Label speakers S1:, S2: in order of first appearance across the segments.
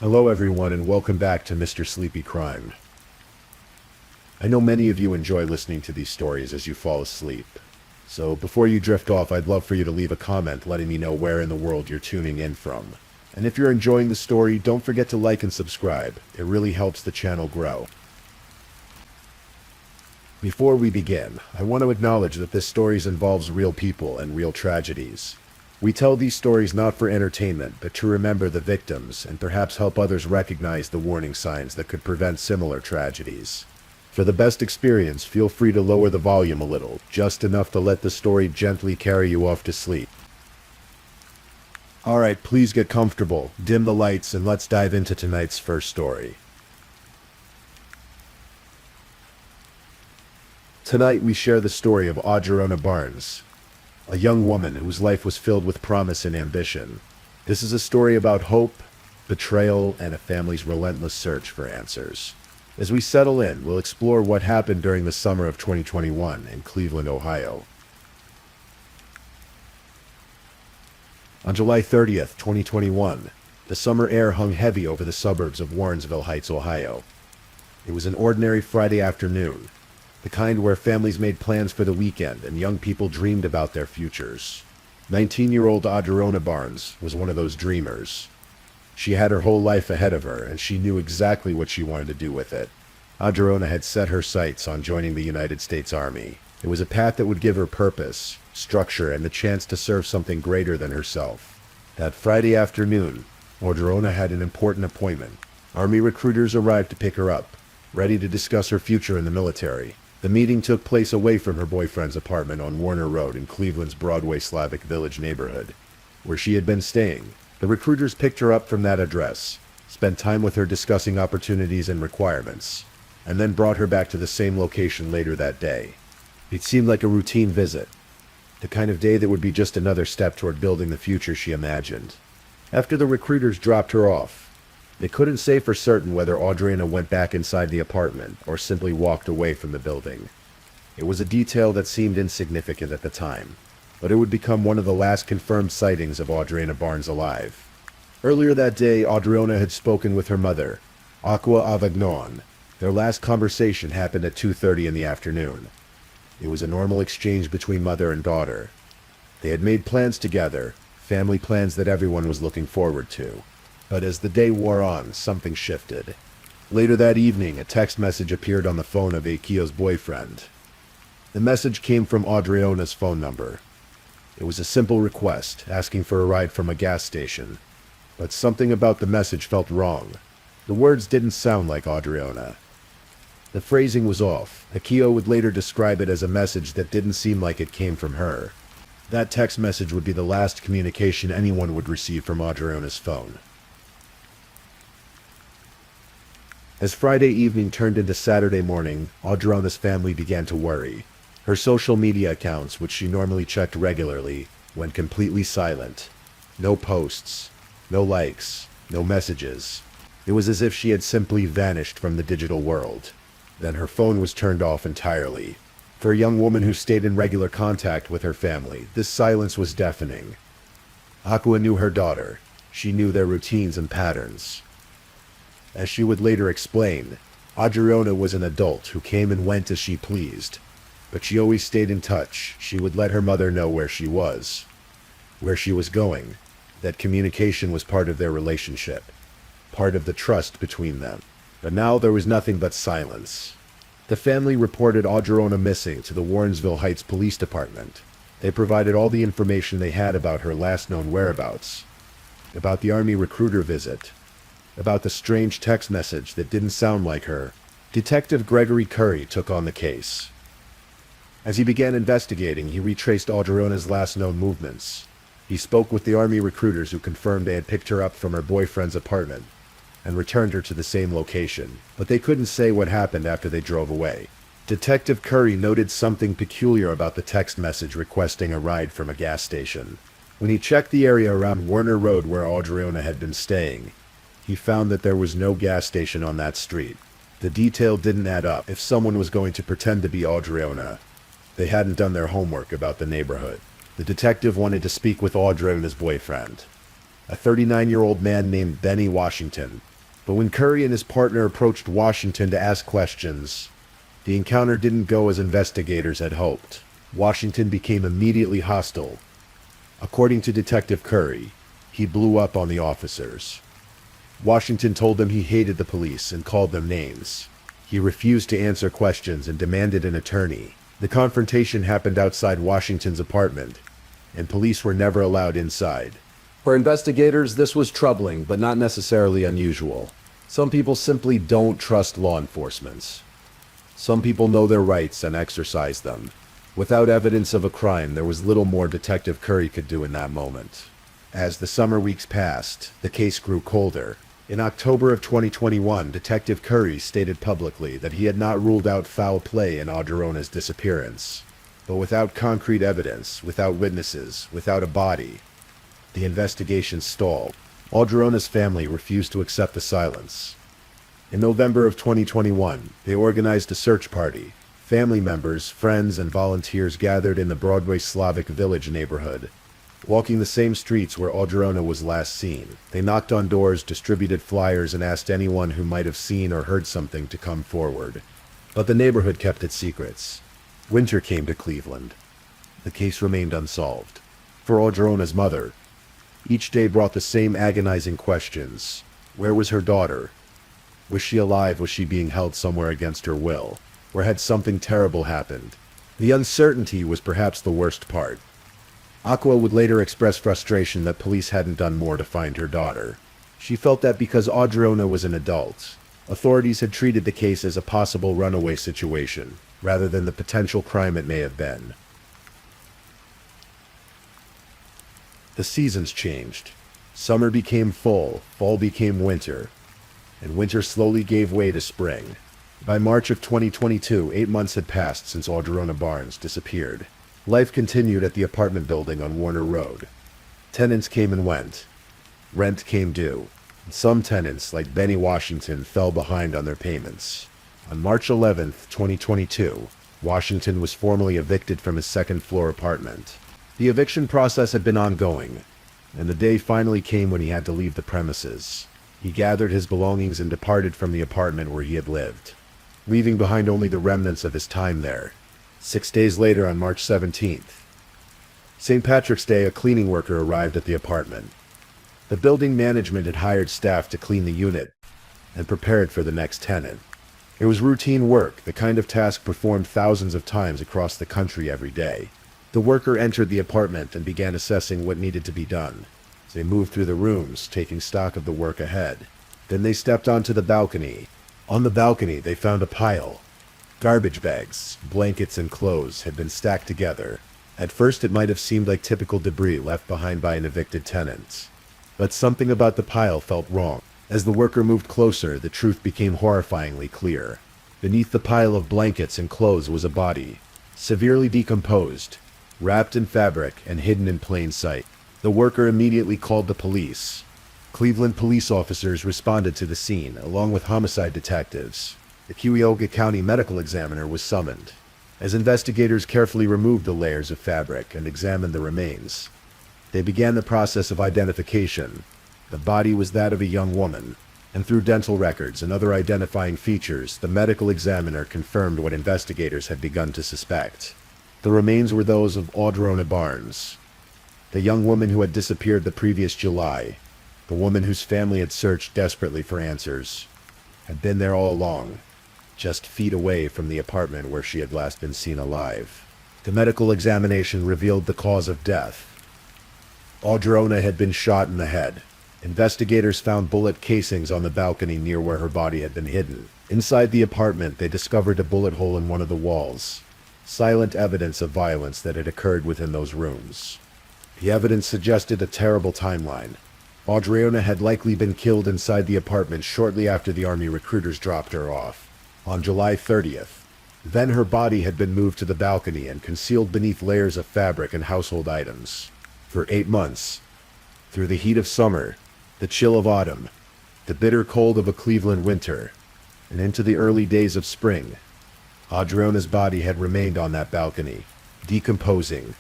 S1: Hello everyone and welcome back to Mr. Sleepy Crime. I know many of you enjoy listening to these stories as you fall asleep. So before you drift off, I'd love for you to leave a comment letting me know where in the world you're tuning in from. And if you're enjoying the story, don't forget to like and subscribe. It really helps the channel grow. Before we begin, I want to acknowledge that this story involves real people and real tragedies. We tell these stories not for entertainment, but to remember the victims and perhaps help others recognize the warning signs that could prevent similar tragedies. For the best experience, feel free to lower the volume a little, just enough to let the story gently carry you off to sleep. Alright, please get comfortable, dim the lights, and let's dive into tonight's first story. Tonight we share the story of Audrona Barnes, a young woman whose life was filled with promise and ambition. This is a story about hope, betrayal, and a family's relentless search for answers. As we settle in, we'll explore what happened during the summer of 2021 in Cleveland, Ohio. On July 30th, 2021, the summer air hung heavy over the suburbs of Warrensville Heights, Ohio. It was an ordinary Friday afternoon, the kind where families made plans for the weekend and young people dreamed about their futures. 19-year-old Audrona Barnes was one of those dreamers. She had her whole life ahead of her, and she knew exactly what she wanted to do with it. Audrona had set her sights on joining the United States Army. It was a path that would give her purpose, structure, and the chance to serve something greater than herself. That Friday afternoon, Audrona had an important appointment. Army recruiters arrived to pick her up, ready to discuss her future in the military. The meeting took place away from her boyfriend's apartment on Warner Road in Cleveland's Broadway Slavic Village neighborhood, where she had been staying. The recruiters picked her up from that address, spent time with her discussing opportunities and requirements, and then brought her back to the same location later that day. It seemed like a routine visit, the kind of day that would be just another step toward building the future she imagined. After the recruiters dropped her off, they couldn't say for certain whether Audrona went back inside the apartment or simply walked away from the building. It was a detail that seemed insignificant at the time, but it would become one of the last confirmed sightings of Audrona Barnes alive. Earlier that day, Audrona had spoken with her mother, Aqua Avagnon. Their last conversation happened at 2:30 in the afternoon. It was a normal exchange between mother and daughter. They had made plans together, family plans that everyone was looking forward to. But as the day wore on, something shifted. Later that evening, a text message appeared on the phone of Akio's boyfriend. The message came from Audrona's phone number. It was a simple request, asking for a ride from a gas station. But something about the message felt wrong. The words didn't sound like Audrona. The phrasing was off. Akio would later describe it as a message that didn't seem like it came from her. That text message would be the last communication anyone would receive from Audrona's phone. As Friday evening turned into Saturday morning, Audrona's family began to worry. Her social media accounts, which she normally checked regularly, went completely silent. No posts, no likes, no messages. It was as if she had simply vanished from the digital world. Then her phone was turned off entirely. For a young woman who stayed in regular contact with her family, this silence was deafening. Aqua knew her daughter. She knew their routines and patterns. As she would later explain, Audrona was an adult who came and went as she pleased. But she always stayed in touch. She would let her mother know where she was going, that communication was part of their relationship, part of the trust between them. But now there was nothing but silence. The family reported Audrona missing to the Warrensville Heights Police Department. They provided all the information they had about her last known whereabouts, about the Army recruiter visit, about the strange text message that didn't sound like her. Detective Gregory Curry took on the case. As he began investigating, he retraced Audrona's last known movements. He spoke with the Army recruiters who confirmed they had picked her up from her boyfriend's apartment and returned her to the same location, but they couldn't say what happened after they drove away. Detective Curry noted something peculiar about the text message requesting a ride from a gas station. When he checked the area around Warner Road where Audrona had been staying, he found that there was no gas station on that street. The detail didn't add up. If someone was going to pretend to be Audrona, they hadn't done their homework about the neighborhood. The detective wanted to speak with Audrona's boyfriend. a 39-year-old man named Benny Washington. But when Curry and his partner approached Washington to ask questions, the encounter didn't go as investigators had hoped. Washington became immediately hostile. According to Detective Curry, he blew up on the officers. Washington told them he hated the police and called them names. He refused to answer questions and demanded an attorney. The confrontation happened outside Washington's apartment, and police were never allowed inside. For investigators, this was troubling, but not necessarily unusual. Some people simply don't trust law enforcement. Some people know their rights and exercise them. Without evidence of a crime, there was little more Detective Curry could do in that moment. As the summer weeks passed, the case grew colder. In October of 2021, Detective Curry stated publicly that he had not ruled out foul play in Audrona's disappearance. But without concrete evidence, without witnesses, without a body, the investigation stalled. Audrona's family refused to accept the silence. In November of 2021, they organized a search party. Family members, friends, and volunteers gathered in the Broadway Slavic Village neighborhood, walking the same streets where Audrona was last seen. They knocked on doors, distributed flyers, and asked anyone who might have seen or heard something to come forward. But the neighborhood kept its secrets. Winter came to Cleveland. The case remained unsolved. For Audrona's mother, each day brought the same agonizing questions. Where was her daughter? Was she alive? Was she being held somewhere against her will? Or had something terrible happened? The uncertainty was perhaps the worst part. Aqua would later express frustration that police hadn't done more to find her daughter. She felt that because Audrona was an adult, authorities had treated the case as a possible runaway situation, rather than the potential crime it may have been. The seasons changed. Summer became fall became winter, and winter slowly gave way to spring. By March of 2022, 8 months had passed since Audrona Barnes disappeared. Life continued at the apartment building on Warner Road. Tenants came and went. Rent came due. And some tenants, like Benny Washington, fell behind on their payments. On March 11, 2022, Washington was formally evicted from his second-floor apartment. The eviction process had been ongoing, and the day finally came when he had to leave the premises. He gathered his belongings and departed from the apartment where he had lived, leaving behind only the remnants of his time there. 6 days later, on March 17th, St. Patrick's Day, a cleaning worker arrived at the apartment. The building management had hired staff to clean the unit and prepare it for the next tenant. It was routine work, the kind of task performed thousands of times across the country every day. The worker entered the apartment and began assessing what needed to be done. They moved through the rooms, taking stock of the work ahead. Then they stepped onto the balcony. On the balcony, they found a pile. Garbage bags, blankets, and clothes had been stacked together. At first, it might have seemed like typical debris left behind by an evicted tenant. But something about the pile felt wrong. As the worker moved closer, the truth became horrifyingly clear. Beneath the pile of blankets and clothes was a body, severely decomposed, wrapped in fabric and hidden in plain sight. The worker immediately called the police. Cleveland police officers responded to the scene, along with homicide detectives. The Cuyahoga County medical examiner was summoned. As investigators carefully removed the layers of fabric and examined the remains, they began the process of identification. The body was that of a young woman, and through dental records and other identifying features, the medical examiner confirmed what investigators had begun to suspect. The remains were those of Audrona Barnes, the young woman who had disappeared the previous July, the woman whose family had searched desperately for answers, had been there all along, just feet away from the apartment where she had last been seen alive. The medical examination revealed the cause of death. Audrona had been shot in the head. Investigators found bullet casings on the balcony near where her body had been hidden. Inside the apartment, they discovered a bullet hole in one of the walls, silent evidence of violence that had occurred within those rooms. The evidence suggested a terrible timeline. Audrona had likely been killed inside the apartment shortly after the Army recruiters dropped her off, on July 30th. Then her body had been moved to the balcony and concealed beneath layers of fabric and household items. For 8 months, through the heat of summer, the chill of autumn, the bitter cold of a Cleveland winter, and into the early days of spring, Audrona's body had remained on that balcony, decomposing,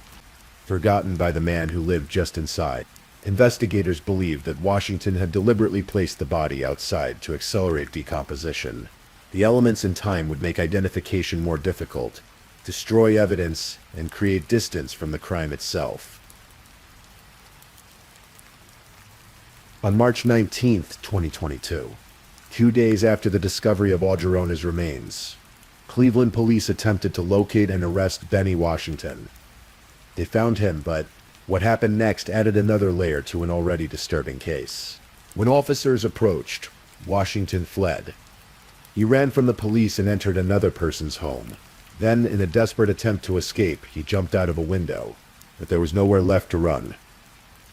S1: forgotten by the man who lived just inside. Investigators believed that Washington had deliberately placed the body outside to accelerate decomposition. The elements in time would make identification more difficult, destroy evidence, and create distance from the crime itself. On March 19, 2022, 2 days after the discovery of Audrona's remains, Cleveland police attempted to locate and arrest Benny Washington. They found him, but what happened next added another layer to an already disturbing case. When officers approached, Washington fled. He ran from the police and entered another person's home. Then, in a desperate attempt to escape, he jumped out of a window, but there was nowhere left to run.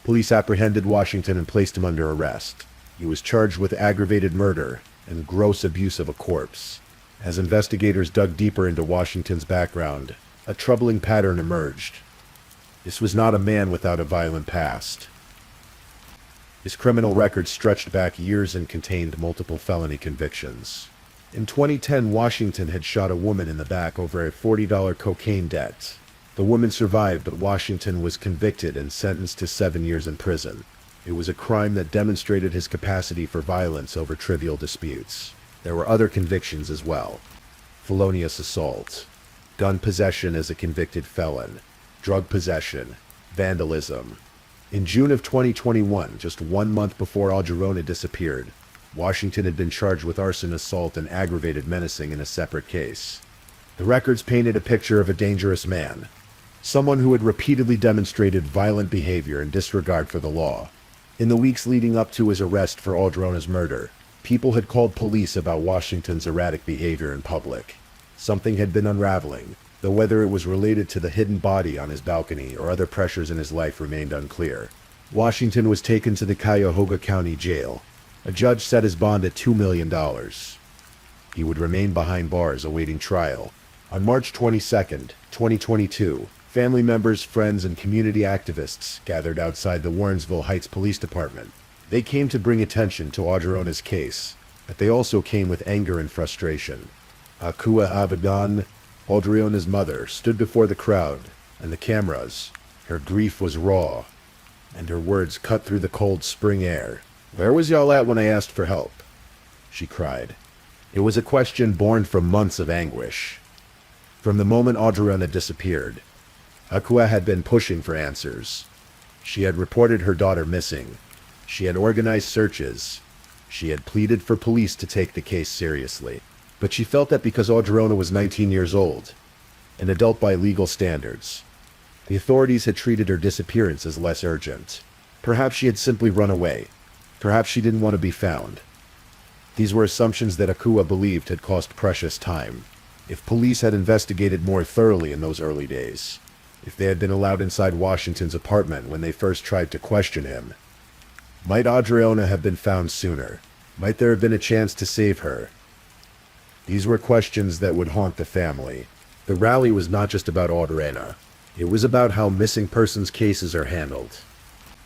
S1: Police apprehended Washington and placed him under arrest. He was charged with aggravated murder and gross abuse of a corpse. As investigators dug deeper into Washington's background, a troubling pattern emerged. This was not a man without a violent past. His criminal record stretched back years and contained multiple felony convictions. In 2010, Washington had shot a woman in the back over a $40 cocaine debt. The woman survived, but Washington was convicted and sentenced to 7 years in prison. It was a crime that demonstrated his capacity for violence over trivial disputes. There were other convictions as well: felonious assault, gun possession as a convicted felon, drug possession, vandalism. In June of 2021, just 1 month before Audrona disappeared, Washington had been charged with arson, assault, and aggravated menacing in a separate case. The records painted a picture of a dangerous man, someone who had repeatedly demonstrated violent behavior and disregard for the law. In the weeks leading up to his arrest for Audrona's murder, people had called police about Washington's erratic behavior in public. Something had been unraveling, though whether it was related to the hidden body on his balcony or other pressures in his life remained unclear. Washington was taken to the Cuyahoga County Jail. A judge set his bond at $2 million. He would remain behind bars awaiting trial. On March 22, 2022, family members, friends, and community activists gathered outside the Warrensville Heights Police Department. They came to bring attention to Audrona's case, but they also came with anger and frustration. Akua Abadan, Audrona's mother, stood before the crowd and the cameras. Her grief was raw, and her words cut through the cold spring air. "Where was y'all at when I asked for help?" she cried. It was a question born from months of anguish. From the moment Audrona disappeared, Akua had been pushing for answers. She had reported her daughter missing. She had organized searches. She had pleaded for police to take the case seriously. But she felt that because Audrona was 19 years old, an adult by legal standards, the authorities had treated her disappearance as less urgent. Perhaps she had simply run away. Perhaps she didn't want to be found. These were assumptions that Akua believed had cost precious time. If police had investigated more thoroughly in those early days, if they had been allowed inside Washington's apartment when they first tried to question him, might Audrona have been found sooner? Might there have been a chance to save her? These were questions that would haunt the family. The rally was not just about Audrona. It was about how missing persons cases are handled,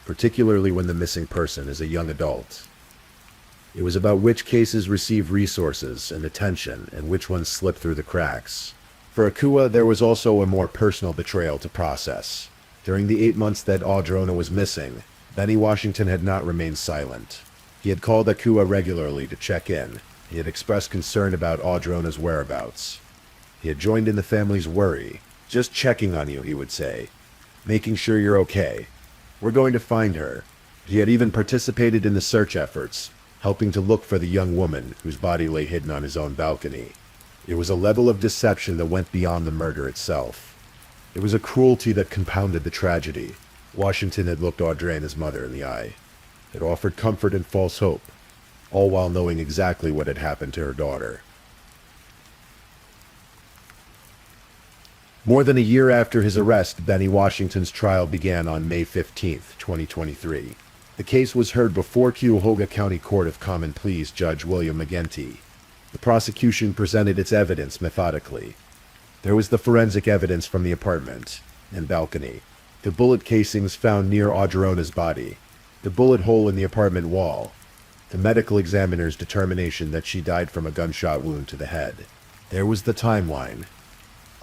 S1: particularly when the missing person is a young adult. It was about which cases receive resources and attention and which ones slip through the cracks. For Akua, there was also a more personal betrayal to process. During the 8 months that Audrona was missing, Benny Washington had not remained silent. He had called Akua regularly to check in. He had expressed concern about Audrona's whereabouts. He had joined in the family's worry. "Just checking on you," he would say. "Making sure you're okay. We're going to find her." He had even participated in the search efforts, helping to look for the young woman whose body lay hidden on his own balcony. It was a level of deception that went beyond the murder itself. It was a cruelty that compounded the tragedy. Washington had looked Audrona's mother in the eye. It offered comfort and false hope, all while knowing exactly what had happened to her daughter. More than a year after his arrest, Benny Washington's trial began on May 15, 2023. The case was heard before Cuyahoga County Court of Common Pleas Judge William McGinty. The prosecution presented its evidence methodically. There was the forensic evidence from the apartment and balcony, the bullet casings found near Audrona's body, the bullet hole in the apartment wall, the medical examiner's determination that she died from a gunshot wound to the head. There was the timeline.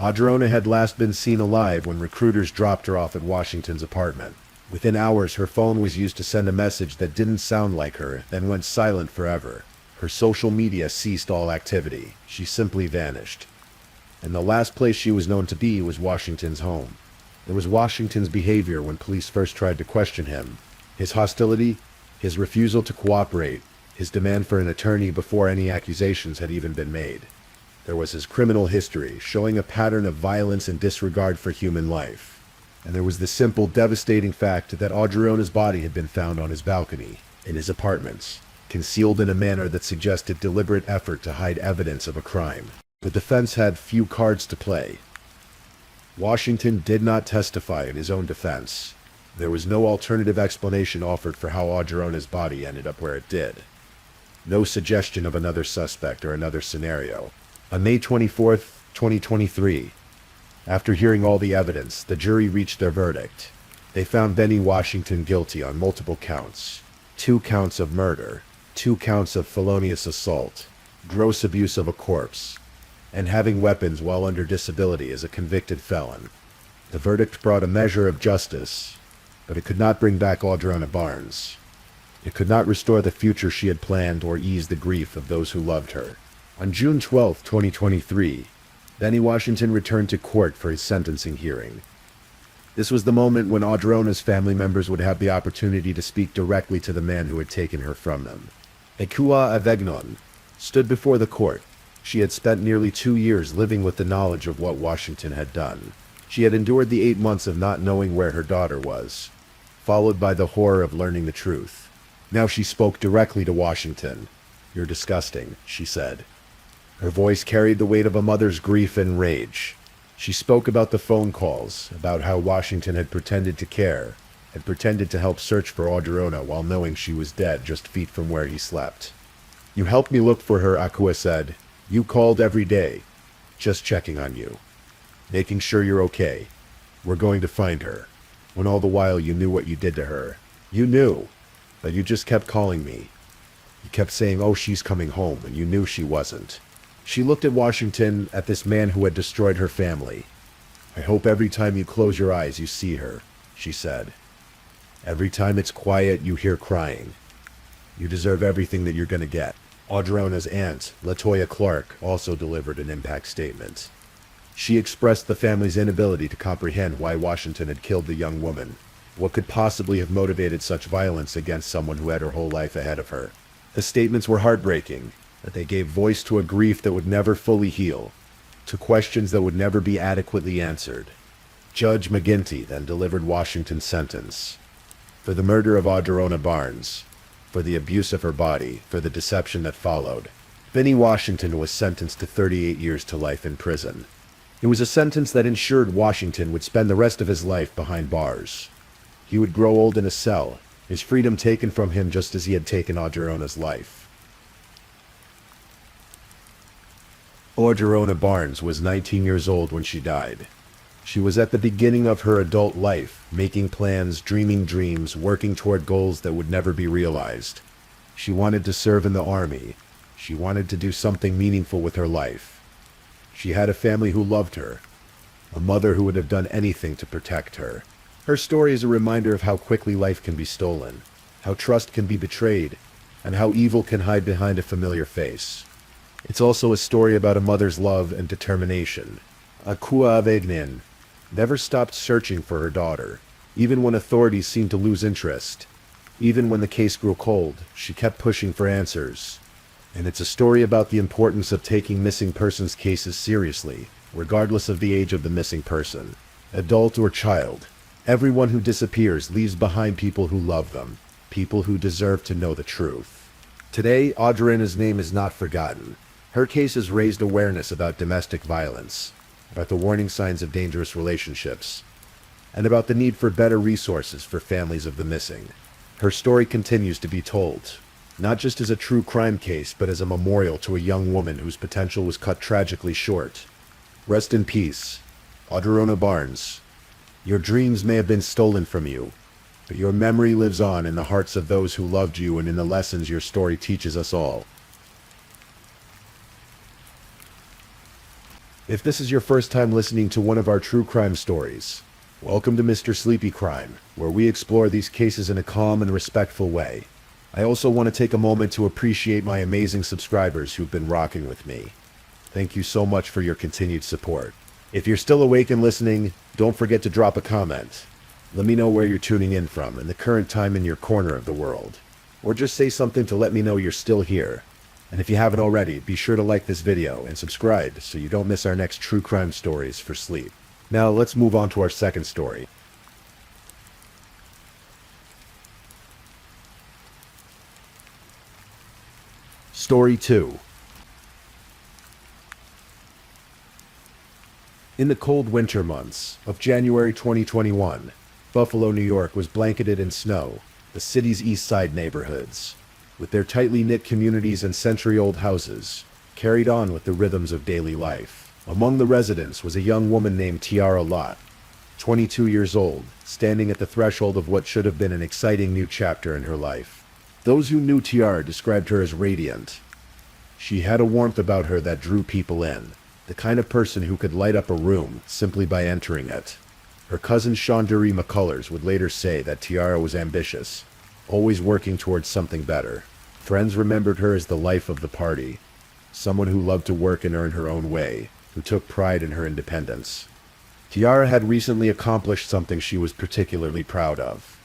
S1: Audrona had last been seen alive when recruiters dropped her off at Washington's apartment. Within hours, her phone was used to send a message that didn't sound like her, then went silent forever. Her social media ceased all activity. She simply vanished. And the last place she was known to be was Washington's home. There was Washington's behavior when police first tried to question him. His hostility, his refusal to cooperate, his demand for an attorney before any accusations had even been made. There was his criminal history, showing a pattern of violence and disregard for human life. And there was the simple, devastating fact that Audrona's body had been found on his balcony, in his apartments, concealed in a manner that suggested deliberate effort to hide evidence of a crime. The defense had few cards to play. Washington did not testify in his own defense. There was no alternative explanation offered for how Audrona's body ended up where it did. No suggestion of another suspect or another scenario. On May 24th, 2023, after hearing all the evidence, the jury reached their verdict. They found Benny Washington guilty on multiple counts. 2 counts of murder, 2 counts of felonious assault, gross abuse of a corpse, and having weapons while under disability as a convicted felon. The verdict brought a measure of justice, but it could not bring back Audrona Barnes. It could not restore the future she had planned or ease the grief of those who loved her. On June 12, 2023, Benny Washington returned to court for his sentencing hearing. This was the moment when Audrona's family members would have the opportunity to speak directly to the man who had taken her from them. Ekua Avegnon stood before the court. She had spent nearly 2 years living with the knowledge of what Washington had done. She had endured the 8 months of not knowing where her daughter was, followed by the horror of learning the truth. Now she spoke directly to Washington. "You're disgusting," she said. Her voice carried the weight of a mother's grief and rage. She spoke about the phone calls, about how Washington had pretended to care, had pretended to help search for Audrona while knowing she was dead just feet from where he slept. "You helped me look for her," Akua said. "You called every day, just checking on you, making sure you're okay. We're going to find her." When all the while you knew what you did to her. You knew, but you just kept calling me. You kept saying, "Oh, she's coming home," and you knew she wasn't. She looked at Washington, at this man who had destroyed her family. "I hope every time you close your eyes you see her," she said. "Every time it's quiet you hear crying. You deserve everything that you're going to get." Audrona's aunt, LaToya Clark, also delivered an impact statement. She expressed the family's inability to comprehend why Washington had killed the young woman. What could possibly have motivated such violence against someone who had her whole life ahead of her? The statements were heartbreaking, that they gave voice to a grief that would never fully heal, to questions that would never be adequately answered. Judge McGinty then delivered Washington's sentence. For the murder of Audrona Barnes, for the abuse of her body, for the deception that followed, Benny Washington was sentenced to 38 years to life in prison. It was a sentence that ensured Washington would spend the rest of his life behind bars. He would grow old in a cell, his freedom taken from him just as he had taken Audrona's life. Audrona Barnes was 19 years old when she died. She was at the beginning of her adult life, making plans, dreaming dreams, working toward goals that would never be realized. She wanted to serve in the army. She wanted to do something meaningful with her life. She had a family who loved her, a mother who would have done anything to protect her. Her story is a reminder of how quickly life can be stolen, how trust can be betrayed, and how evil can hide behind a familiar face. It's also a story about a mother's love and determination. Akua Avegnon never stopped searching for her daughter, even when authorities seemed to lose interest. Even when the case grew cold, she kept pushing for answers. And it's a story about the importance of taking missing persons cases seriously, regardless of the age of the missing person, adult or child. Everyone who disappears leaves behind people who love them, people who deserve to know the truth. Today, Audrona's name is not forgotten. Her case has raised awareness about domestic violence, about the warning signs of dangerous relationships, and about the need for better resources for families of the missing. Her story continues to be told, not just as a true crime case, but as a memorial to a young woman whose potential was cut tragically short. Rest in peace, Audrona Barnes. Your dreams may have been stolen from you, but your memory lives on in the hearts of those who loved you and in the lessons your story teaches us all. If this is your first time listening to one of our true crime stories, Welcome to Mr. Sleepy Crime, where we explore these cases in a calm and respectful way. I also want to take a moment to appreciate my amazing subscribers who've been rocking with me. Thank you so much for your continued support. If you're still awake and listening, don't forget to drop a comment. Let me know where you're tuning in from and the current time in your corner of the world. Or just say something to let me know you're still here. And if you haven't already, be sure to like this video and subscribe so you don't miss our next true crime stories for sleep. Now let's move on to our second story. Story 2. In the cold winter months of January 2021, Buffalo, New York was blanketed in snow, the city's east side neighborhoods, with their tightly knit communities and century-old houses, carried on with the rhythms of daily life. Among the residents was a young woman named Tiara Lott, 22 years old, standing at the threshold of what should have been an exciting new chapter in her life. Those who knew Tiara described her as radiant. She had a warmth about her that drew people in, the kind of person who could light up a room simply by entering it. Her cousin Shonderie McCullers would later say that Tiara was ambitious, always working towards something better. Friends remembered her as the life of the party, someone who loved to work and earn her own way, who took pride in her independence. Tiara had recently accomplished something she was particularly proud of.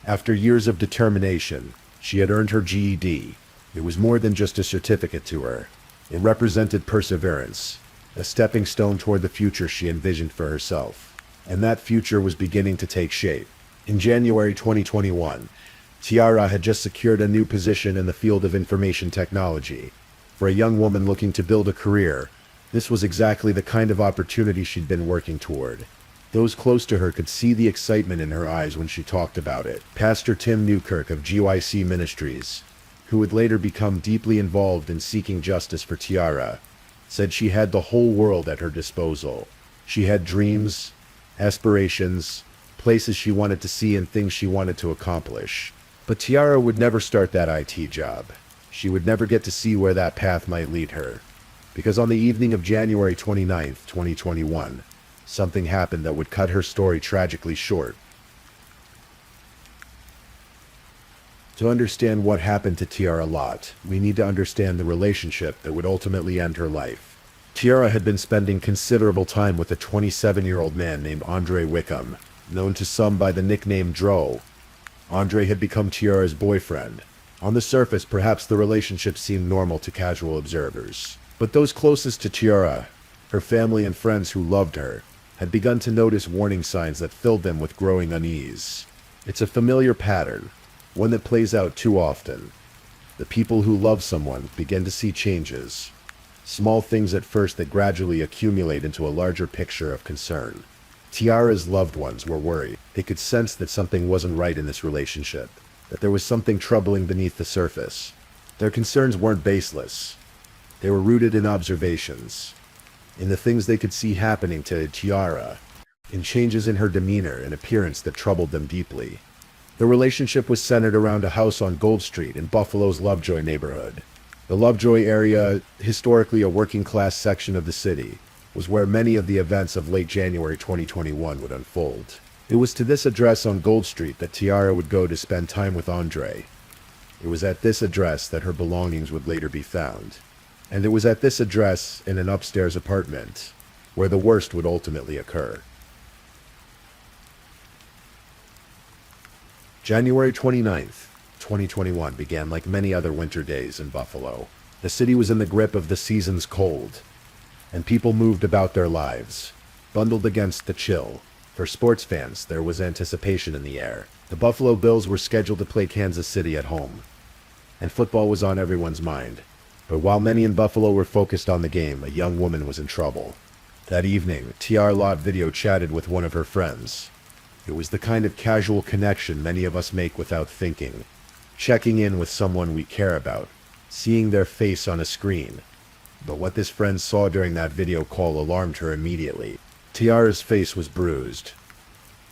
S1: After years of determination, she had earned her GED. It was more than just a certificate to her. It represented perseverance, a stepping stone toward the future she envisioned for herself. And that future was beginning to take shape. In January 2021, Tiara had just secured a new position in the field of information technology. For a young woman looking to build a career, this was exactly the kind of opportunity she'd been working toward. Those close to her could see the excitement in her eyes when she talked about it. Pastor Tim Newkirk of GYC Ministries, who would later become deeply involved in seeking justice for Tiara, said she had the whole world at her disposal. She had dreams, aspirations, places she wanted to see and things she wanted to accomplish. But Tiara would never start that IT job. She would never get to see where that path might lead her. Because on the evening of January 29th, 2021, something happened that would cut her story tragically short. To understand what happened to Tiara Lott, we need to understand the relationship that would ultimately end her life. Tiara had been spending considerable time with a 27-year-old man named Andre Wickham, known to some by the nickname Dro. Andre had become Tiara's boyfriend. On the surface, perhaps the relationship seemed normal to casual observers. But those closest to Tiara, her family and friends who loved her, had begun to notice warning signs that filled them with growing unease. It's a familiar pattern, one that plays out too often. The people who love someone begin to see changes. Small things at first that gradually accumulate into a larger picture of concern. Tiara's loved ones were worried. They could sense that something wasn't right in this relationship, that there was something troubling beneath the surface. Their concerns weren't baseless. They were rooted in observations, in the things they could see happening to Tiara, in changes in her demeanor and appearance that troubled them deeply. The relationship was centered around a house on Gold Street in Buffalo's Lovejoy neighborhood. The Lovejoy area, historically a working-class section of the city, was where many of the events of late January 2021 would unfold. It was to this address on Gold Street that Tiara would go to spend time with Andre. It was at this address that her belongings would later be found. And it was at this address, in an upstairs apartment, where the worst would ultimately occur. January 29th, 2021 began like many other winter days in Buffalo. The city was in the grip of the season's cold, and people moved about their lives, bundled against the chill. For sports fans, there was anticipation in the air. The Buffalo Bills were scheduled to play Kansas City at home, and football was on everyone's mind. But while many in Buffalo were focused on the game, a young woman was in trouble. That evening, Tiara Lott video chatted with one of her friends. It was the kind of casual connection many of us make without thinking. Checking in with someone we care about, seeing their face on a screen. But what this friend saw during that video call alarmed her immediately. Tiara's face was bruised.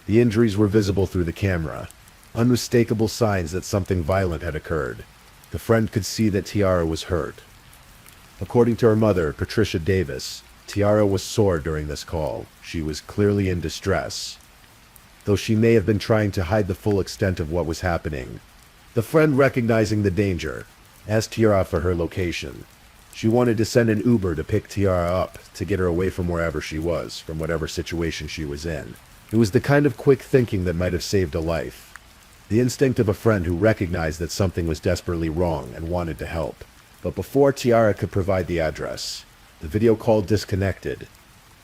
S1: The injuries were visible through the camera, unmistakable signs that something violent had occurred. The friend could see that Tiara was hurt. According to her mother, Patricia Davis, Tiara was sore during this call. She was clearly in distress. though she may have been trying to hide the full extent of what was happening. The friend, recognizing the danger, asked Tiara for her location. She wanted to send an Uber to pick Tiara up, to get her away from wherever she was, from whatever situation she was in. It was the kind of quick thinking that might have saved a life. The instinct of a friend who recognized that something was desperately wrong and wanted to help. But before Tiara could provide the address, the video call disconnected.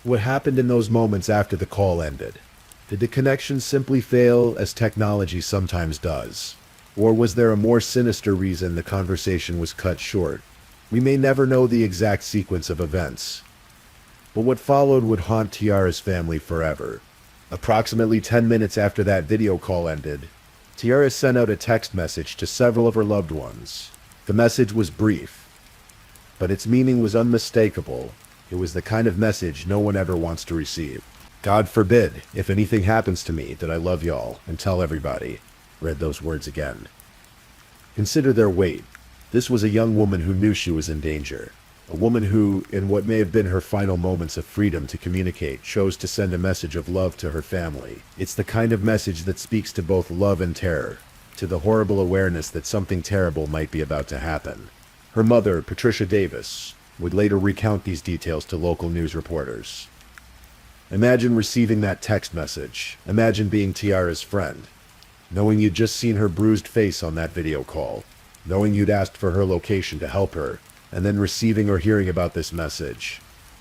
S1: What happened in those moments after the call ended? Did the connection simply fail, as technology sometimes does? Or was there a more sinister reason the conversation was cut short? We may never know the exact sequence of events. But what followed would haunt Tiara's family forever. Approximately 10 minutes after that video call ended, Tiara sent out a text message to several of her loved ones. The message was brief, but its meaning was unmistakable. It was the kind of message no one ever wants to receive. "God forbid, if anything happens to me, that I love y'all, and tell everybody," read those words again. Consider their weight. This was a young woman who knew she was in danger. A woman who, in what may have been her final moments of freedom to communicate, chose to send a message of love to her family. It's the kind of message that speaks to both love and terror, to the horrible awareness that something terrible might be about to happen. Her mother, Patricia Davis, would later recount these details to local news reporters. Imagine receiving that text message. Imagine being Tiara's friend, knowing you'd just seen her bruised face on that video call, knowing you'd asked for her location to help her, and then receiving or hearing about this message.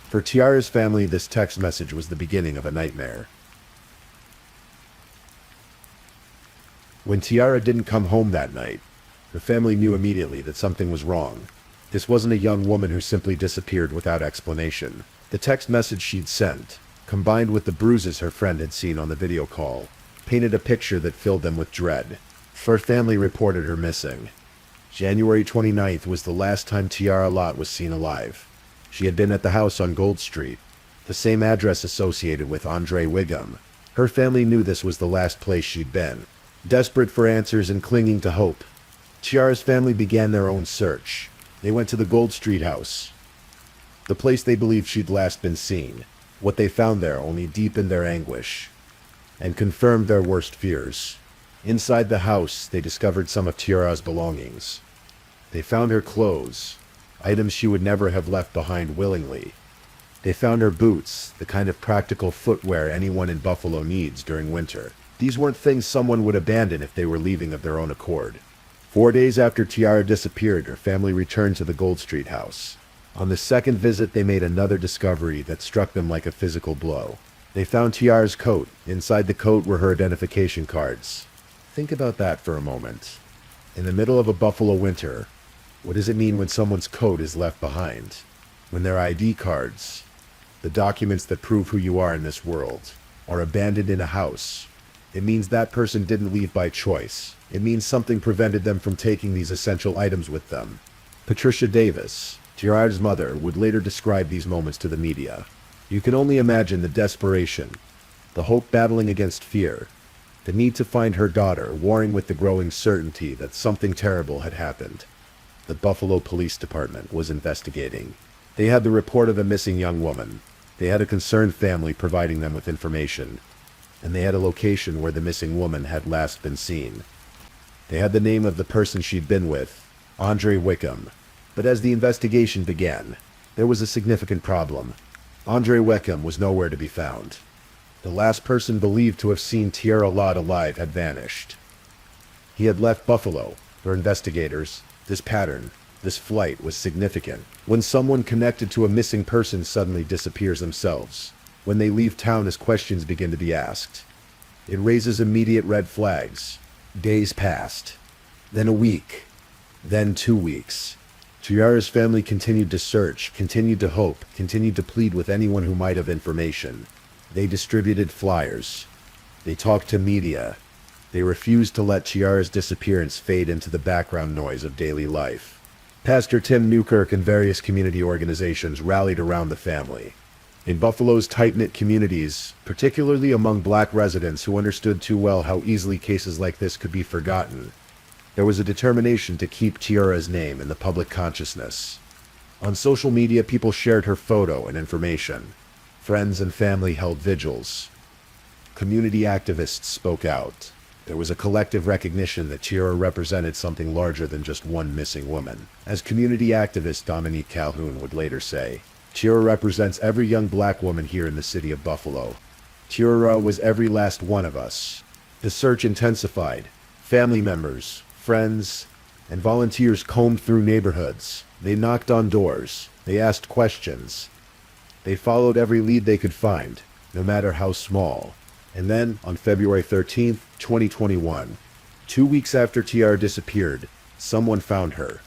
S1: For Tiara's family, this text message was the beginning of a nightmare. When Tiara didn't come home that night, her family knew immediately that something was wrong. This wasn't a young woman who simply disappeared without explanation. The text message she'd sent, combined with the bruises her friend had seen on the video call, painted a picture that filled them with dread. Her family reported her missing. January 29th was the last time Tiara Lott was seen alive. She had been at the house on Gold Street, the same address associated with Andre Wiggum. Her family knew this was the last place she'd been. Desperate for answers and clinging to hope, Tiara's family began their own search. They went to the Gold Street house, the place they believed she'd last been seen. What they found there only deepened their anguish and confirmed their worst fears. Inside the house, they discovered some of Tiara's belongings. They found her clothes, items she would never have left behind willingly. They found her boots, the kind of practical footwear anyone in Buffalo needs during winter. These weren't things someone would abandon if they were leaving of their own accord. 4 days after Tiara disappeared, her family returned to the Gold Street house. On the second visit, they made another discovery that struck them like a physical blow. They found Tiara's coat. Inside the coat were her identification cards. Think about that for a moment. In the middle of a Buffalo winter, what does it mean when someone's coat is left behind? When their ID cards, the documents that prove who you are in this world, are abandoned in a house, it means that person didn't leave by choice. It means something prevented them from taking these essential items with them. Patricia Davis, Tiara's mother, would later describe these moments to the media. You can only imagine the desperation, the hope battling against fear, the need to find her daughter warring with the growing certainty that something terrible had happened. The Buffalo Police Department was investigating. They had the report of a missing young woman. They had a concerned family providing them with information. And they had a location where the missing woman had last been seen. They had the name of the person she'd been with, Andre Wiggum. But as the investigation began, there was a significant problem. Andre Wiggum was nowhere to be found. The last person believed to have seen Tiara Lott alive had vanished. He had left Buffalo. For investigators, this pattern, this flight was significant. When someone connected to a missing person suddenly disappears themselves, when they leave town as questions begin to be asked, it raises immediate red flags. Days passed, then a week, then 2 weeks. Tiara's family continued to search, continued to hope, continued to plead with anyone who might have information. They distributed flyers. They talked to media. They refused to let Tiara's disappearance fade into the background noise of daily life. Pastor Tim Newkirk and various community organizations rallied around the family. In Buffalo's tight-knit communities, particularly among black residents who understood too well how easily cases like this could be forgotten, there was a determination to keep Tiara's name in the public consciousness. On social media, people shared her photo and information. Friends and family held vigils. Community activists spoke out. There was a collective recognition that Tiara represented something larger than just one missing woman. As community activist Dominique Calhoun would later say, Tiara represents every young black woman here in the city of Buffalo. Tiara was every last one of us. The search intensified. Family members, friends, and volunteers combed through neighborhoods. They knocked on doors. They asked questions. They followed every lead they could find, no matter how small. And then, on February 13th, 2021, 2 weeks after Tiara disappeared, someone found her.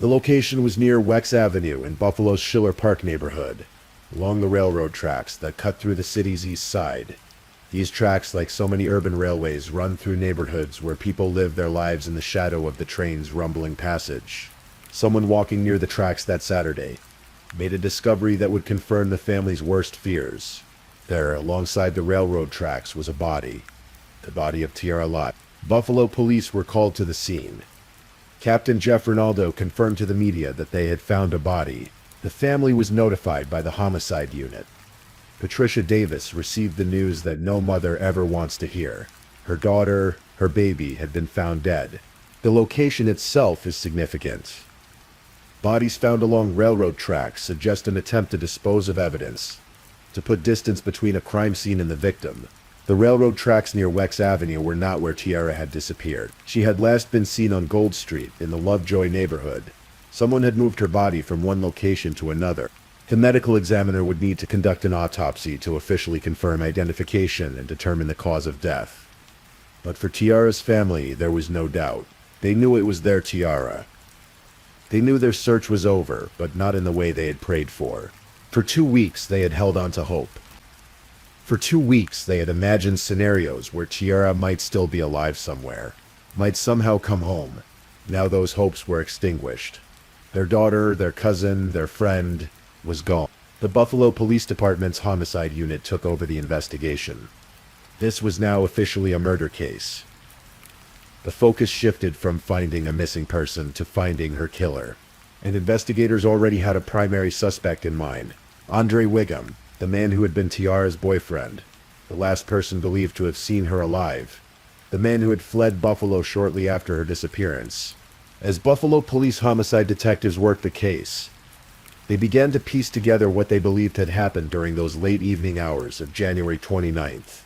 S1: The location was near Wex Avenue in Buffalo's Schiller Park neighborhood, along the railroad tracks that cut through the city's east side. These tracks, like so many urban railways, run through neighborhoods where people live their lives in the shadow of the train's rumbling passage. Someone walking near the tracks that Saturday made a discovery that would confirm the family's worst fears. There, alongside the railroad tracks, was a body. The body of Tiara Lott. Buffalo police were called to the scene. Captain Jeff Ronaldo confirmed to the media that they had found a body. The family was notified by the homicide unit. Patricia Davis received the news that no mother ever wants to hear. Her daughter, her baby, had been found dead. The location itself is significant. Bodies found along railroad tracks suggest an attempt to dispose of evidence, to put distance between a crime scene and the victim. The railroad tracks near Wex Avenue were not where Tiara had disappeared. She had last been seen on Gold Street in the Lovejoy neighborhood. Someone had moved her body from one location to another. The medical examiner would need to conduct an autopsy to officially confirm identification and determine the cause of death. But for Tiara's family, there was no doubt. They knew it was their Tiara. They knew their search was over, but not in the way they had prayed for. For 2 weeks, they had held on to hope. For 2 weeks, they had imagined scenarios where Tiara might still be alive somewhere, might somehow come home. Now those hopes were extinguished. Their daughter, their cousin, their friend was gone. The Buffalo Police Department's homicide unit took over the investigation. This was now officially a murder case. The focus shifted from finding a missing person to finding her killer. And investigators already had a primary suspect in mind. Andre Wiggum, the man who had been Tiara's boyfriend. The last person believed to have seen her alive. The man who had fled Buffalo shortly after her disappearance. As Buffalo police homicide detectives worked the case, they began to piece together what they believed had happened during those late evening hours of January 29th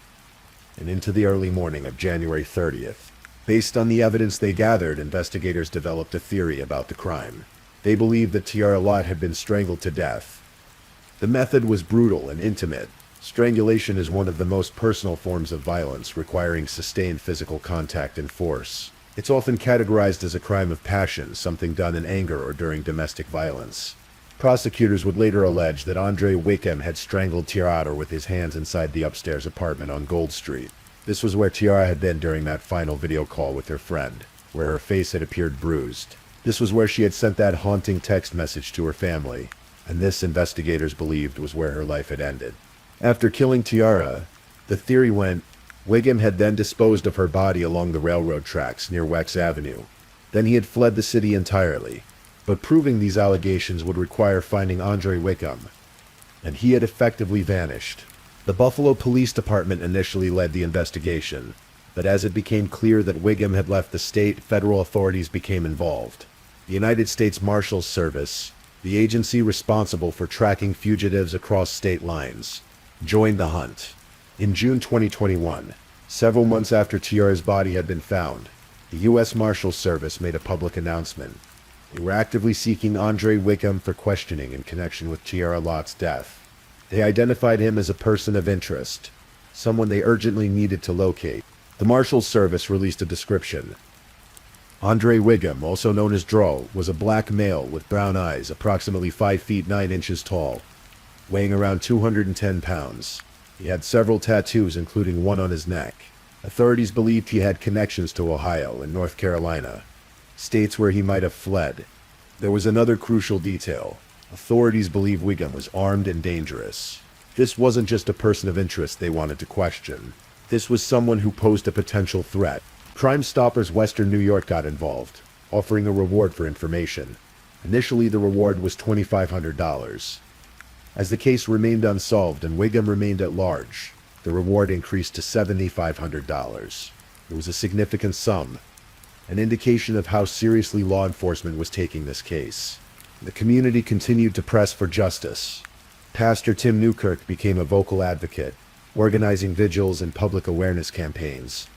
S1: and into the early morning of January 30th. Based on the evidence they gathered, investigators developed a theory about the crime. They believed that Tiara Lott had been strangled to death. The method was brutal and intimate. Strangulation is one of the most personal forms of violence, requiring sustained physical contact and force. It's often categorized as a crime of passion, something done in anger or during domestic violence. Prosecutors would later allege that Andre Wiggum had strangled Tiara with his hands inside the upstairs apartment on Gold Street. This was where Tiara had been during that final video call with her friend, where her face had appeared bruised. This was where she had sent that haunting text message to her family, and this, investigators believed, was where her life had ended. After killing Tiara, the theory went, Wiggum had then disposed of her body along the railroad tracks near Wex Avenue. Then he had fled the city entirely. But proving these allegations would require finding Andre Wiggum, and he had effectively vanished. The Buffalo Police Department initially led the investigation, but as it became clear that Wiggum had left the state, federal authorities became involved. The United States Marshals Service, the agency responsible for tracking fugitives across state lines, joined the hunt. In June 2021, several months after Tiara's body had been found, the U.S. Marshals Service made a public announcement. They were actively seeking Andre Wiggum for questioning in connection with Tiara Lott's death. They identified him as a person of interest, someone they urgently needed to locate. The Marshals Service released a description. Andre Wiggum, also known as Droll, was a black male with brown eyes, approximately 5 feet 9 inches tall, weighing around 210 pounds. He had several tattoos, including one on his neck. Authorities believed he had connections to Ohio and North Carolina, states where he might have fled. There was another crucial detail. Authorities believe Wiggum was armed and dangerous. This wasn't just a person of interest they wanted to question. This was someone who posed a potential threat. Crime Stoppers Western New York got involved, offering a reward for information. Initially, the reward was $2,500. As the case remained unsolved and Wiggum remained at large, the reward increased to $7,500. It was a significant sum, an indication of how seriously law enforcement was taking this case. The community continued to press for justice. Pastor Tim Newkirk became a vocal advocate, organizing vigils and public awareness campaigns.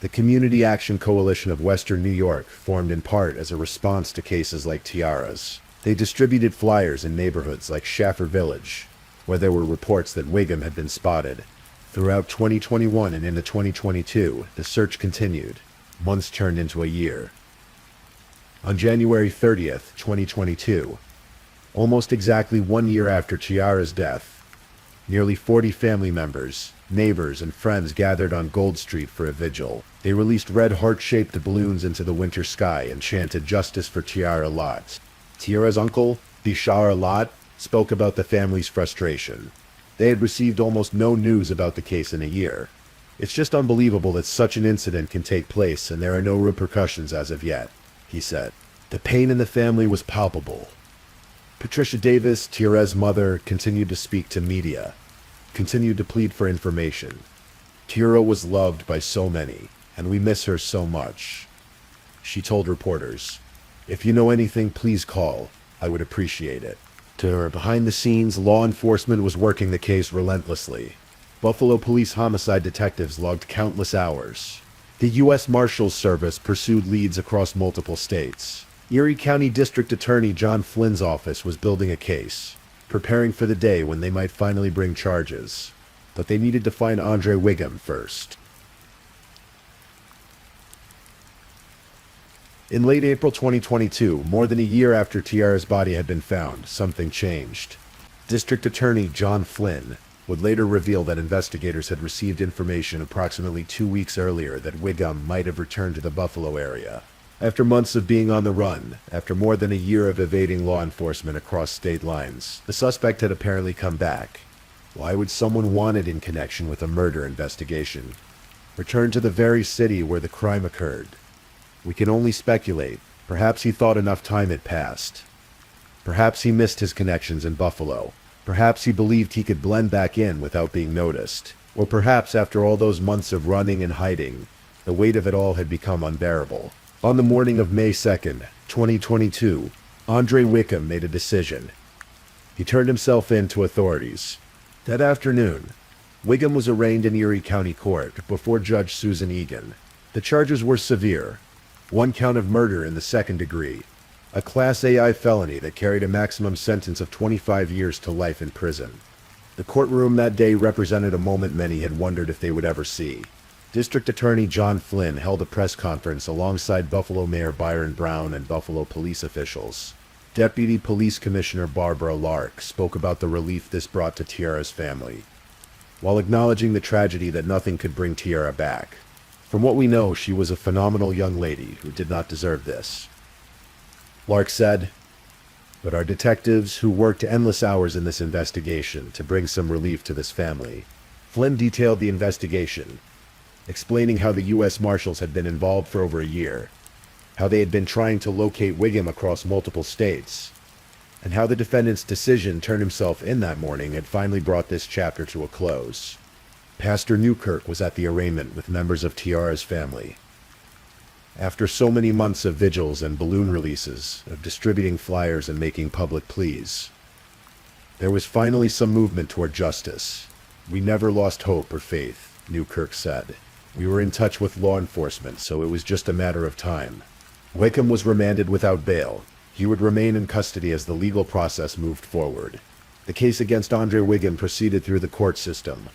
S1: The Community Action Coalition of Western New York formed in part as a response to cases like Tiara's. They distributed flyers in neighborhoods like Schaffer Village, where there were reports that Wiggum had been spotted. Throughout 2021 and into 2022, the search continued. Months turned into a year. On January 30th, 2022, almost exactly 1 year after Tiara's death, nearly 40 family members, neighbors, and friends gathered on Gold Street for a vigil. They released red heart-shaped balloons into the winter sky and chanted justice for Tiara Lott. Tiara's uncle, Bishara Lott, spoke about the family's frustration. They had received almost no news about the case in a year. It's just unbelievable that such an incident can take place and there are no repercussions as of yet, he said. The pain in the family was palpable. Patricia Davis, Tiara's mother, continued to speak to media, continued to plead for information. Tiara was loved by so many, and we miss her so much. She told reporters, "If you know anything, please call. I would appreciate it." To her, behind the scenes, law enforcement was working the case relentlessly. Buffalo police homicide detectives logged countless hours. The U.S. Marshals Service pursued leads across multiple states. Erie County District Attorney John Flynn's office was building a case, preparing for the day when they might finally bring charges. But they needed to find Andre Wiggum first. In late April 2022, more than a year after Tiara's body had been found, something changed. District Attorney John Flynn would later reveal that investigators had received information approximately 2 weeks earlier that Wiggum might have returned to the Buffalo area. After months of being on the run, after more than a year of evading law enforcement across state lines, the suspect had apparently come back. Why would someone wanted in connection with a murder investigation return to the very city where the crime occurred? We can only speculate. Perhaps he thought enough time had passed. Perhaps he missed his connections in Buffalo. Perhaps he believed he could blend back in without being noticed. Or perhaps after all those months of running and hiding, the weight of it all had become unbearable. On the morning of May 2nd, 2022, Andre Wiggum made a decision. He turned himself in to authorities. That afternoon, Wiggum was arraigned in Erie County Court before Judge Susan Egan. The charges were severe. 1 count of murder in the second degree, a Class AI felony that carried a maximum sentence of 25 years to life in prison. The courtroom that day represented a moment many had wondered if they would ever see. District Attorney John Flynn held a press conference alongside Buffalo Mayor Byron Brown and Buffalo police officials. Deputy Police Commissioner Barbara Lark spoke about the relief this brought to Tiara's family, while acknowledging the tragedy that nothing could bring Tiara back. From what we know, she was a phenomenal young lady who did not deserve this. Lark said, "But our detectives, who worked endless hours in this investigation to bring some relief to this family." Flynn detailed the investigation, explaining how the U.S. Marshals had been involved for over a year, how they had been trying to locate Wiggum across multiple states, and how the defendant's decision to turn himself in that morning had finally brought this chapter to a close. Pastor Newkirk was at the arraignment with members of Tiara's family. After so many months of vigils and balloon releases, of distributing flyers and making public pleas, there was finally some movement toward justice. "We never lost hope or faith," Newkirk said. "We were in touch with law enforcement, so it was just a matter of time." Wiggum was remanded without bail. He would remain in custody as the legal process moved forward. The case against Andre Wiggum proceeded through the court system.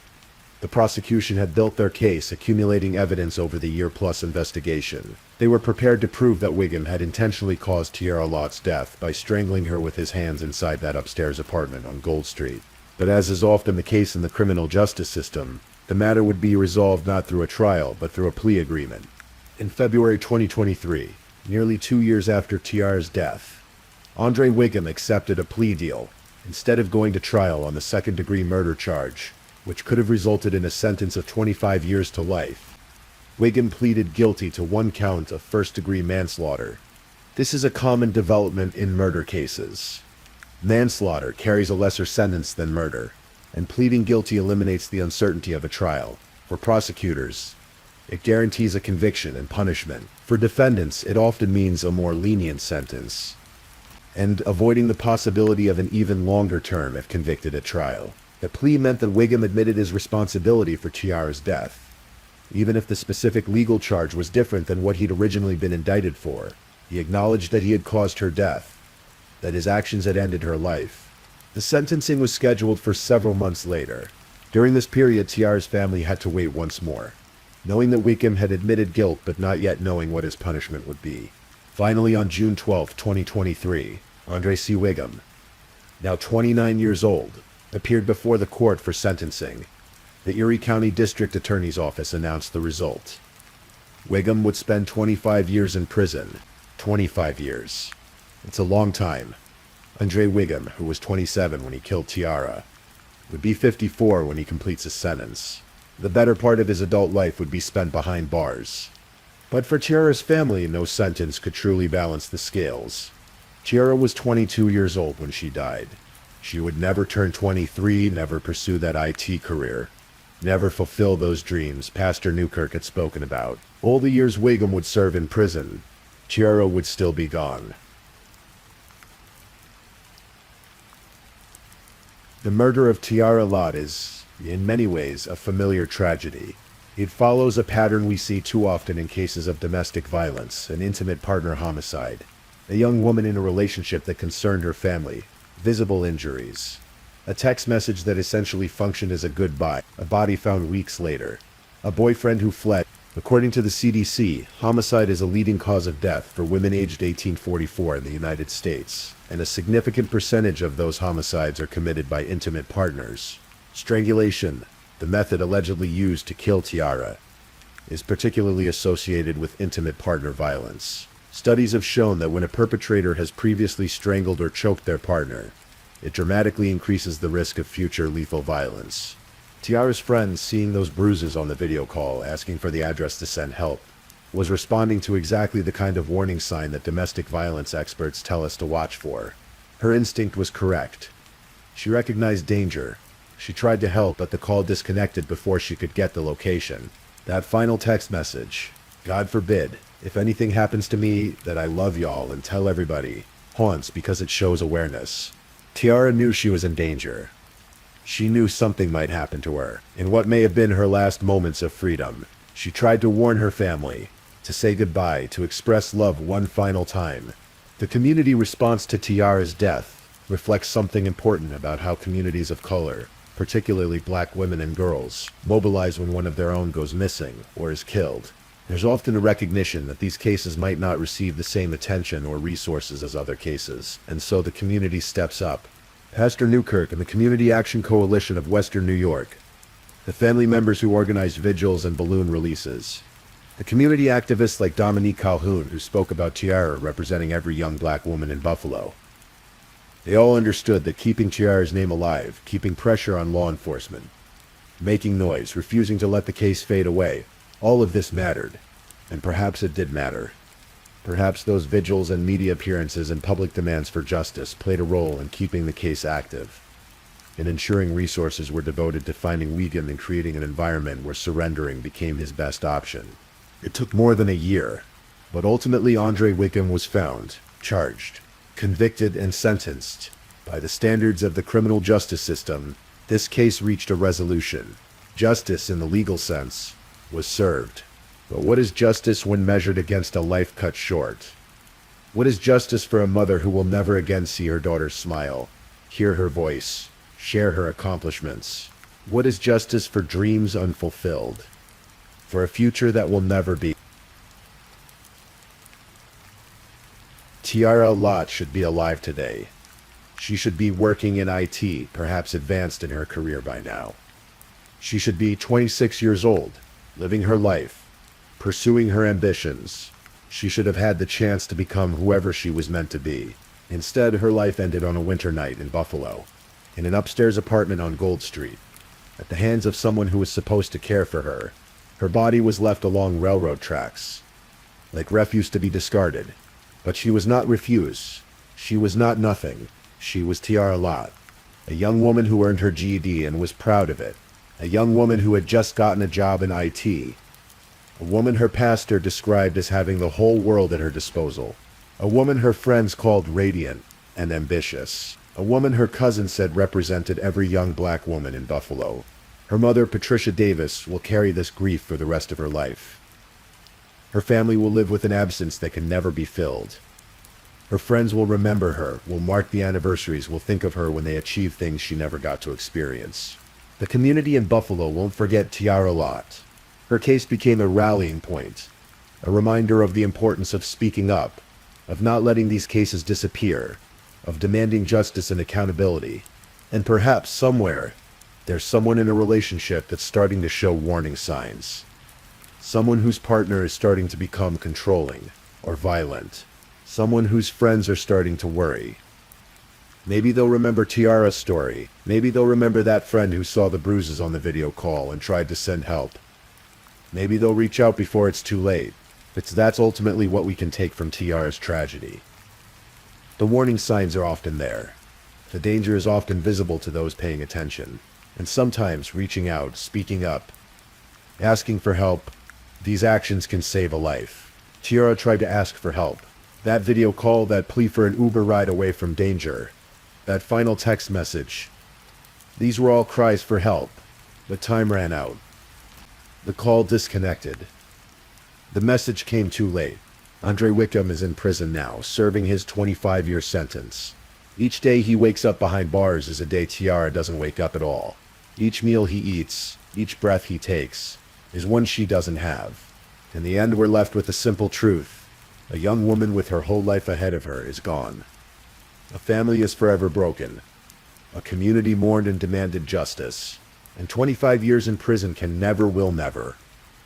S1: The prosecution had built their case, accumulating evidence over the year-plus investigation. They were prepared to prove that Wiggum had intentionally caused Tiara Lott's death by strangling her with his hands inside that upstairs apartment on Gold Street. But as is often the case in the criminal justice system, the matter would be resolved not through a trial, but through a plea agreement. In February 2023, nearly 2 years after Tiara's death, Andre Wiggum accepted a plea deal. Instead of going to trial on the second-degree murder charge, which could have resulted in a sentence of 25 years to life, Wiggum pleaded guilty to 1 count of first-degree manslaughter. This is a common development in murder cases. Manslaughter carries a lesser sentence than murder, and pleading guilty eliminates the uncertainty of a trial. For prosecutors, it guarantees a conviction and punishment. For defendants, it often means a more lenient sentence, and avoiding the possibility of an even longer term if convicted at trial. The plea meant that Wiggum admitted his responsibility for Tiara's death, even if the specific legal charge was different than what he'd originally been indicted for. He acknowledged that he had caused her death, that his actions had ended her life. The sentencing was scheduled for several months later. During this period, Tiara's family had to wait once more, knowing that Wiggum had admitted guilt but not yet knowing what his punishment would be. Finally, on June 12, 2023, Andre C. Wiggum, now 29 years old, appeared before the court for sentencing. The Erie County District Attorney's Office announced the result. Wiggum would spend 25 years in prison. 25 years. It's a long time. Andre Wiggum, who was 27 when he killed Tiara, would be 54 when he completes his sentence. The better part of his adult life would be spent behind bars. But for Tiara's family, no sentence could truly balance the scales. Tiara was 22 years old when she died. She would never turn 23, never pursue that IT career, never fulfill those dreams Pastor Newkirk had spoken about. All the years Wiggum would serve in prison, Tiara would still be gone. The murder of Tiara Lott is, in many ways, a familiar tragedy. It follows a pattern we see too often in cases of domestic violence, an intimate partner homicide, a young woman in a relationship that concerned her family, visible injuries, a text message that essentially functioned as a goodbye, a body found weeks later, a boyfriend who fled. According to the CDC, homicide is a leading cause of death for women aged 18-44 in the United States, and a significant percentage of those homicides are committed by intimate partners. Strangulation, the method allegedly used to kill Tiara, is particularly associated with intimate partner violence. Studies have shown that when a perpetrator has previously strangled or choked their partner, it dramatically increases the risk of future lethal violence. Tiara's friend, seeing those bruises on the video call, asking for the address to send help, was responding to exactly the kind of warning sign that domestic violence experts tell us to watch for. Her instinct was correct. She recognized danger. She tried to help, but the call disconnected before she could get the location. That final text message, "God forbid, if anything happens to me, that I love y'all and tell everybody," haunts because it shows awareness. Tiara knew she was in danger. She knew something might happen to her. In what may have been her last moments of freedom, she tried to warn her family, to say goodbye, to express love one final time. The community response to Tiara's death reflects something important about how communities of color, particularly black women and girls, mobilize when one of their own goes missing or is killed. There's often a recognition that these cases might not receive the same attention or resources as other cases, and so the community steps up. Pastor Newkirk and the Community Action Coalition of Western New York, the family members who organized vigils and balloon releases, the community activists like Dominique Calhoun who spoke about Tiara representing every young black woman in Buffalo. They all understood that keeping Tiara's name alive, keeping pressure on law enforcement, making noise, refusing to let the case fade away, all of this mattered. And perhaps it did matter. Perhaps those vigils and media appearances and public demands for justice played a role in keeping the case active, in ensuring resources were devoted to finding Wiggum and creating an environment where surrendering became his best option. It took more than a year, but ultimately Andre Wiggum was found, charged, convicted, and sentenced. By the standards of the criminal justice system, this case reached a resolution. Justice, in the legal sense, was served. But what is justice when measured against a life cut short? What is justice for a mother who will never again see her daughter smile, hear her voice, share her accomplishments? What is justice for dreams unfulfilled, for a future that will never be? Tiara Lott should be alive today. She should be working in IT, perhaps advanced in her career by now. She should be 26 years old, living her life, pursuing her ambitions. She should have had the chance to become whoever she was meant to be. Instead, her life ended on a winter night in Buffalo, in an upstairs apartment on Gold Street, at the hands of someone who was supposed to care for her. Her body was left along railroad tracks, like refuse to be discarded. But she was not refuse. She was not nothing. She was Tiara Lott, a young woman who earned her GED and was proud of it. A young woman who had just gotten a job in IT. A woman her pastor described as having the whole world at her disposal. A woman her friends called radiant and ambitious. A woman her cousin said represented every young black woman in Buffalo. Her mother, Patricia Davis, will carry this grief for the rest of her life. Her family will live with an absence that can never be filled. Her friends will remember her, will mark the anniversaries, will think of her when they achieve things she never got to experience. The community in Buffalo won't forget Tiara Lott. Her case became a rallying point, a reminder of the importance of speaking up, of not letting these cases disappear, of demanding justice and accountability. And perhaps somewhere, there's someone in a relationship that's starting to show warning signs. Someone whose partner is starting to become controlling or violent. Someone whose friends are starting to worry. Maybe they'll remember Tiara's story. Maybe they'll remember that friend who saw the bruises on the video call and tried to send help. Maybe they'll reach out before it's too late. That's ultimately what we can take from Tiara's tragedy. The warning signs are often there. The danger is often visible to those paying attention. And sometimes reaching out, speaking up, asking for help, these actions can save a life. Tiara tried to ask for help. That video call, that plea for an Uber ride away from danger, that final text message. These were all cries for help, but time ran out. The call disconnected. The message came too late. Andre Wickham is in prison now, serving his 25-year sentence. Each day he wakes up behind bars is a day Tiara doesn't wake up at all. Each meal he eats, each breath he takes, is one she doesn't have. In the end, we're left with the simple truth. A young woman with her whole life ahead of her is gone. A family is forever broken. A community mourned and demanded justice. And 25 years in prison can never, will never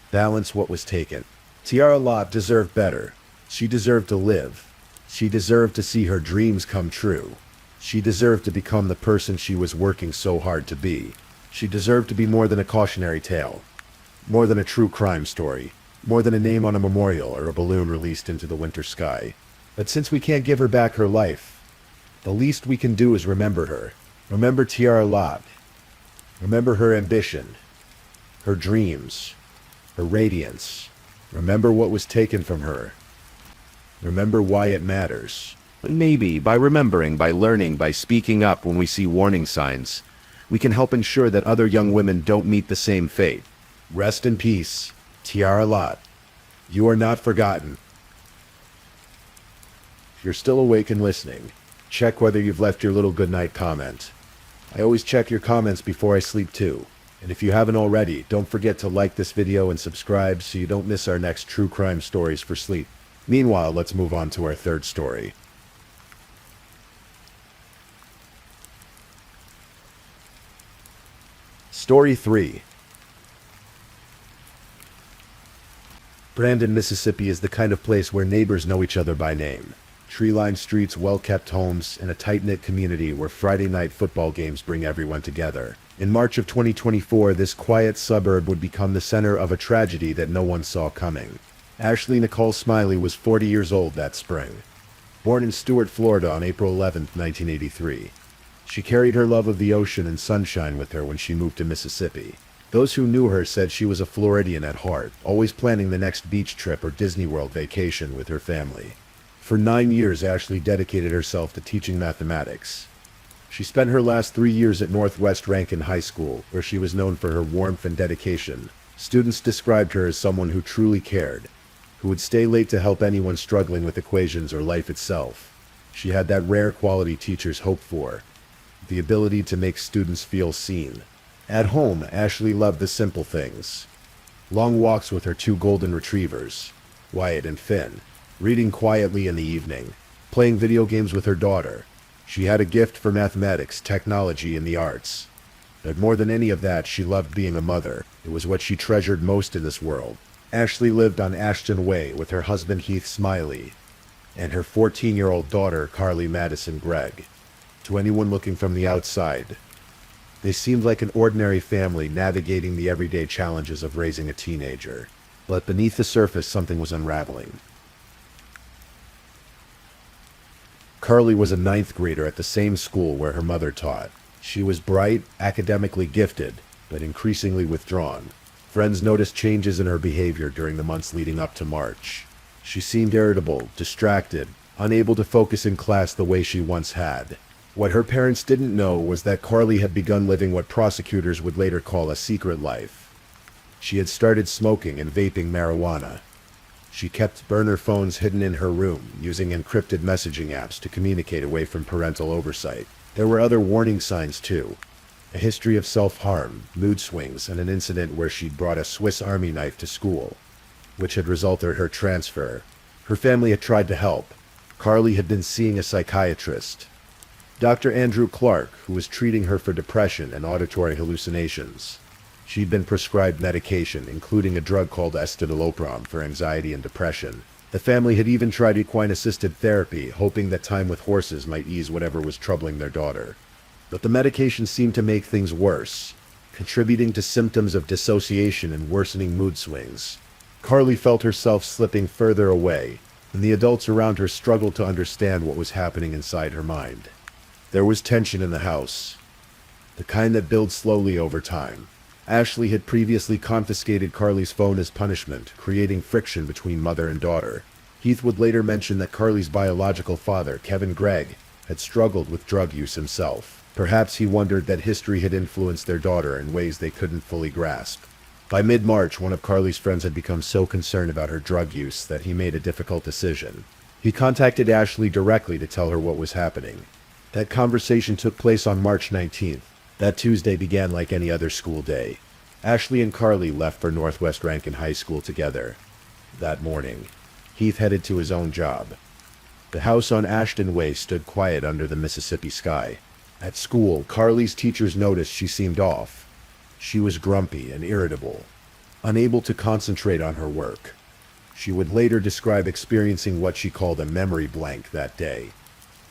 S1: balance what was taken. Tiara Lott deserved better. She deserved to live. She deserved to see her dreams come true. She deserved to become the person she was working so hard to be. She deserved to be more than a cautionary tale. More than a true crime story. More than a name on a memorial or a balloon released into the winter sky. But since we can't give her back her life, the least we can do is remember her. Remember Tiara Lott. Remember her ambition, her dreams, her radiance. Remember what was taken from her. Remember why it matters.
S2: Maybe by remembering, by learning, by speaking up when we see warning signs, we can help ensure that other young women don't meet the same fate.
S1: Rest in peace, Tiara Lott. You are not forgotten. If you're still awake and listening, check whether you've left your little goodnight comment. I always check your comments before I sleep too. And if you haven't already, don't forget to like this video and subscribe so you don't miss our next true crime stories for sleep. Meanwhile, let's move on to our third story. Story 3. Brandon, Mississippi is the kind of place where neighbors know each other by name. Tree-lined streets, well-kept homes, and a tight-knit community where Friday night football games bring everyone together. In March of 2024, this quiet suburb would become the center of a tragedy that no one saw coming. Ashley Nicole Smiley was 40 years old that spring. Born in Stuart, Florida on April 11, 1983. She carried her love of the ocean and sunshine with her when she moved to Mississippi. Those who knew her said she was a Floridian at heart, always planning the next beach trip or Disney World vacation with her family. For 9 years, Ashley dedicated herself to teaching mathematics. She spent her last 3 years at Northwest Rankin High School, where she was known for her warmth and dedication. Students described her as someone who truly cared, who would stay late to help anyone struggling with equations or life itself. She had that rare quality teachers hope for, the ability to make students feel seen. At home, Ashley loved the simple things. Long walks with her 2 golden retrievers, Wyatt and Finn, reading quietly in the evening, playing video games with her daughter. She had a gift for mathematics, technology, and the arts. But more than any of that, she loved being a mother. It was what she treasured most in this world. Ashley lived on Ashton Way with her husband Heath Smiley and her 14-year-old daughter Carly Madison Gregg. To anyone looking from the outside, they seemed like an ordinary family navigating the everyday challenges of raising a teenager. But beneath the surface, something was unraveling. Carly was a ninth grader at the same school where her mother taught. She was bright, academically gifted, but increasingly withdrawn. Friends noticed changes in her behavior during the months leading up to March. She seemed irritable, distracted, unable to focus in class the way she once had. What her parents didn't know was that Carly had begun living what prosecutors would later call a secret life. She had started smoking and vaping marijuana. She kept burner phones hidden in her room, using encrypted messaging apps to communicate away from parental oversight. There were other warning signs too. A history of self-harm, mood swings, and an incident where she'd brought a Swiss Army knife to school, which had resulted in her transfer. Her family had tried to help. Carly had been seeing a psychiatrist, Dr. Andrew Clark, who was treating her for depression and auditory hallucinations. She'd been prescribed medication, including a drug called escitalopram for anxiety and depression. The family had even tried equine-assisted therapy, hoping that time with horses might ease whatever was troubling their daughter. But the medication seemed to make things worse, contributing to symptoms of dissociation and worsening mood swings. Carly felt herself slipping further away, and the adults around her struggled to understand what was happening inside her mind. There was tension in the house, the kind that builds slowly over time. Ashley had previously confiscated Carly's phone as punishment, creating friction between mother and daughter. Heath would later mention that Carly's biological father, Kevin Gregg, had struggled with drug use himself. Perhaps he wondered that history had influenced their daughter in ways they couldn't fully grasp. By mid-March, one of Carly's friends had become so concerned about her drug use that he made a difficult decision. He contacted Ashley directly to tell her what was happening. That conversation took place on March 19th. That Tuesday began like any other school day. Ashley and Carly left for Northwest Rankin High School together. That morning, Heath headed to his own job. The house on Ashton Way stood quiet under the Mississippi sky. At school, Carly's teachers noticed she seemed off. She was grumpy and irritable, unable to concentrate on her work. She would later describe experiencing what she called a memory blank that day,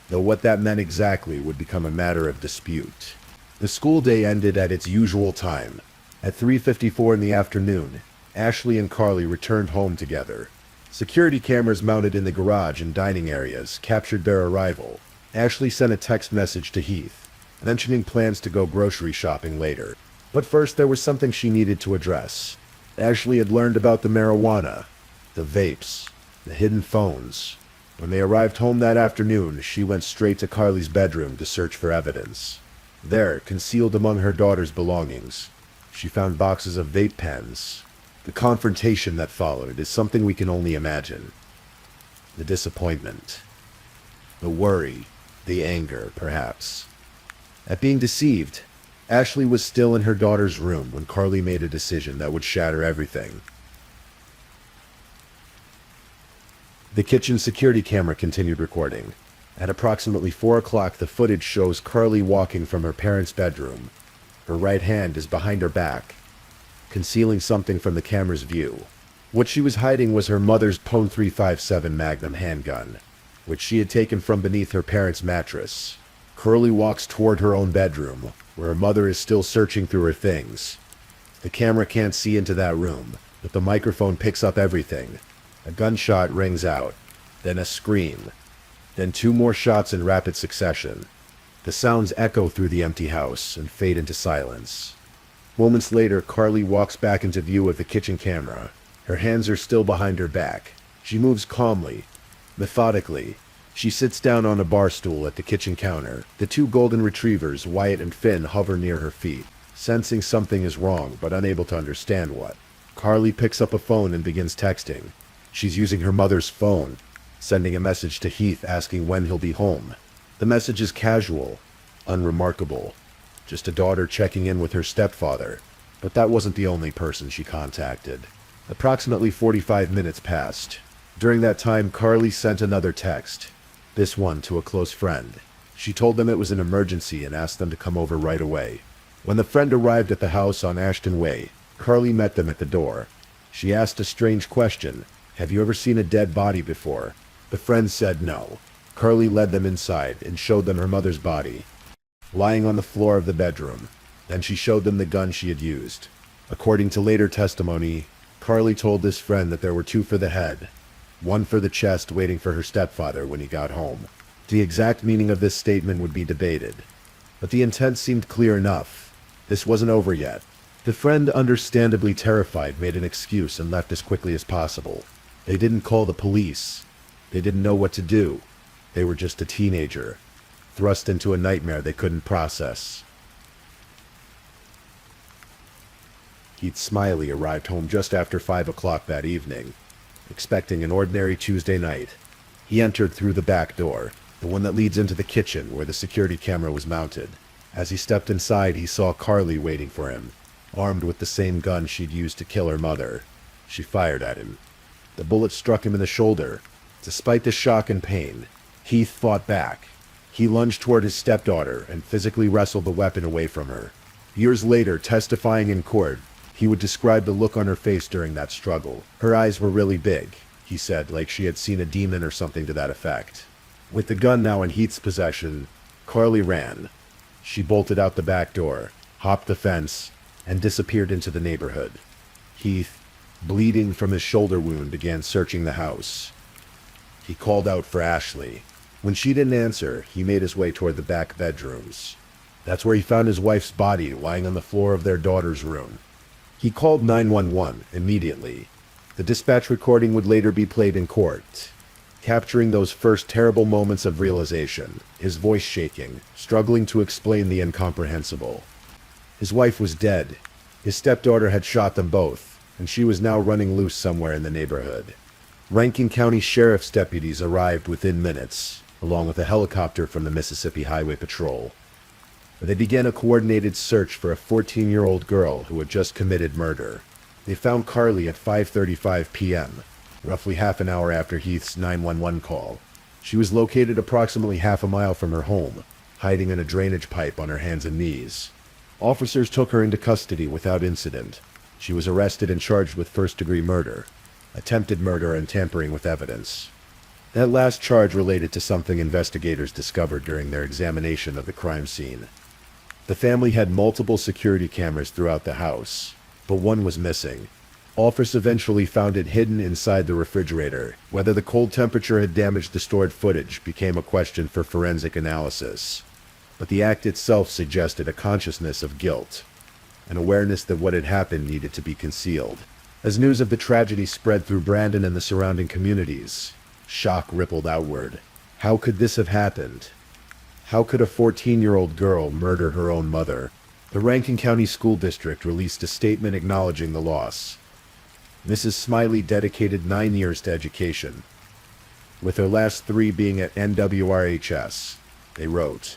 S1: though what that meant exactly would become a matter of dispute. The school day ended at its usual time. At 3:54 in the afternoon, Ashley and Carly returned home together. Security cameras mounted in the garage and dining areas captured their arrival. Ashley sent a text message to Heath, mentioning plans to go grocery shopping later. But first, there was something she needed to address. Ashley had learned about the marijuana, the vapes, the hidden phones. When they arrived home that afternoon, she went straight to Carly's bedroom to search for evidence. There, concealed among her daughter's belongings, she found boxes of vape pens. The confrontation that followed is something we can only imagine. The disappointment, the worry, the anger, perhaps. At being deceived, Ashley was still in her daughter's room when Carly made a decision that would shatter everything. The kitchen security camera continued recording. At approximately 4 o'clock, the footage shows Carly walking from her parents' bedroom. Her right hand is behind her back, concealing something from the camera's view. What she was hiding was her mother's .357 Magnum handgun, which she had taken from beneath her parents' mattress. Carly walks toward her own bedroom, where her mother is still searching through her things. The camera can't see into that room, but the microphone picks up everything. A gunshot rings out, then a scream, then 2 more shots in rapid succession. The sounds echo through the empty house and fade into silence. Moments later, Carly walks back into view of the kitchen camera. Her hands are still behind her back. She moves calmly, methodically. She sits down on a bar stool at the kitchen counter. The 2 golden retrievers, Wyatt and Finn, hover near her feet, sensing something is wrong but unable to understand what. Carly picks up a phone and begins texting. She's using her mother's phone, sending a message to Heath asking when he'll be home. The message is casual, unremarkable, just a daughter checking in with her stepfather. But that wasn't the only person she contacted. Approximately 45 minutes passed. During that time, Carly sent another text, this one to a close friend. She told them it was an emergency and asked them to come over right away. When the friend arrived at the house on Ashton Way, Carly met them at the door. She asked a strange question. Have you ever seen a dead body before? The friend said no. Carly led them inside and showed them her mother's body, lying on the floor of the bedroom. Then she showed them the gun she had used. According to later testimony, Carly told this friend that there were 2 for the head, 1 for the chest waiting for her stepfather when he got home. The exact meaning of this statement would be debated, but the intent seemed clear enough. This wasn't over yet. The friend, understandably terrified, made an excuse and left as quickly as possible. They didn't call the police. They didn't know what to do. They were just a teenager, thrust into a nightmare they couldn't process. Keith Smiley arrived home just after 5 o'clock that evening, expecting an ordinary Tuesday night. He entered through the back door, the one that leads into the kitchen where the security camera was mounted. As he stepped inside, he saw Carly waiting for him, armed with the same gun she'd used to kill her mother. She fired at him. The bullet struck him in the shoulder. Despite the shock and pain, Heath fought back. He lunged toward his stepdaughter and physically wrestled the weapon away from her. Years later, testifying in court, he would describe the look on her face during that struggle. Her eyes were really big, he said, like she had seen a demon or something to that effect. With the gun now in Heath's possession, Carly ran. She bolted out the back door, hopped the fence, and disappeared into the neighborhood. Heath, bleeding from his shoulder wound, began searching the house. He called out for Ashley. When she didn't answer, he made his way toward the back bedrooms. That's where he found his wife's body lying on the floor of their daughter's room. He called 911 immediately. The dispatch recording would later be played in court, capturing those first terrible moments of realization, his voice shaking, struggling to explain the incomprehensible. His wife was dead. His stepdaughter had shot them both, and she was now running loose somewhere in the neighborhood. Rankin County Sheriff's deputies arrived within minutes, along with a helicopter from the Mississippi Highway Patrol. They began a coordinated search for a 14-year-old girl who had just committed murder. They found Carly at 5:35 p.m., roughly half an hour after Heath's 911 call. She was located approximately half a mile from her home, hiding in a drainage pipe on her hands and knees. Officers took her into custody without incident. She was arrested and charged with first-degree murder, attempted murder, and tampering with evidence. That last charge related to something investigators discovered during their examination of the crime scene. The family had multiple security cameras throughout the house, but one was missing. Officers eventually found it hidden inside the refrigerator. Whether the cold temperature had damaged the stored footage became a question for forensic analysis. But the act itself suggested a consciousness of guilt, an awareness that what had happened needed to be concealed. As news of the tragedy spread through Brandon and the surrounding communities, shock rippled outward. How could this have happened? How could a 14-year-old girl murder her own mother? The Rankin County School District released a statement acknowledging the loss. Mrs. Smiley dedicated 9 years to education, with her last 3 being at NWRHS. They wrote,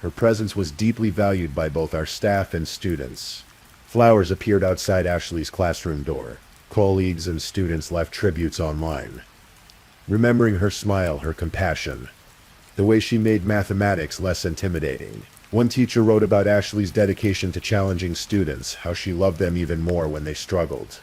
S1: "Her presence was deeply valued by both our staff and students." Flowers appeared outside Ashley's classroom door. Colleagues and students left tributes online, remembering her smile, her compassion, the way she made mathematics less intimidating. One teacher wrote about Ashley's dedication to challenging students, how she loved them even more when they struggled.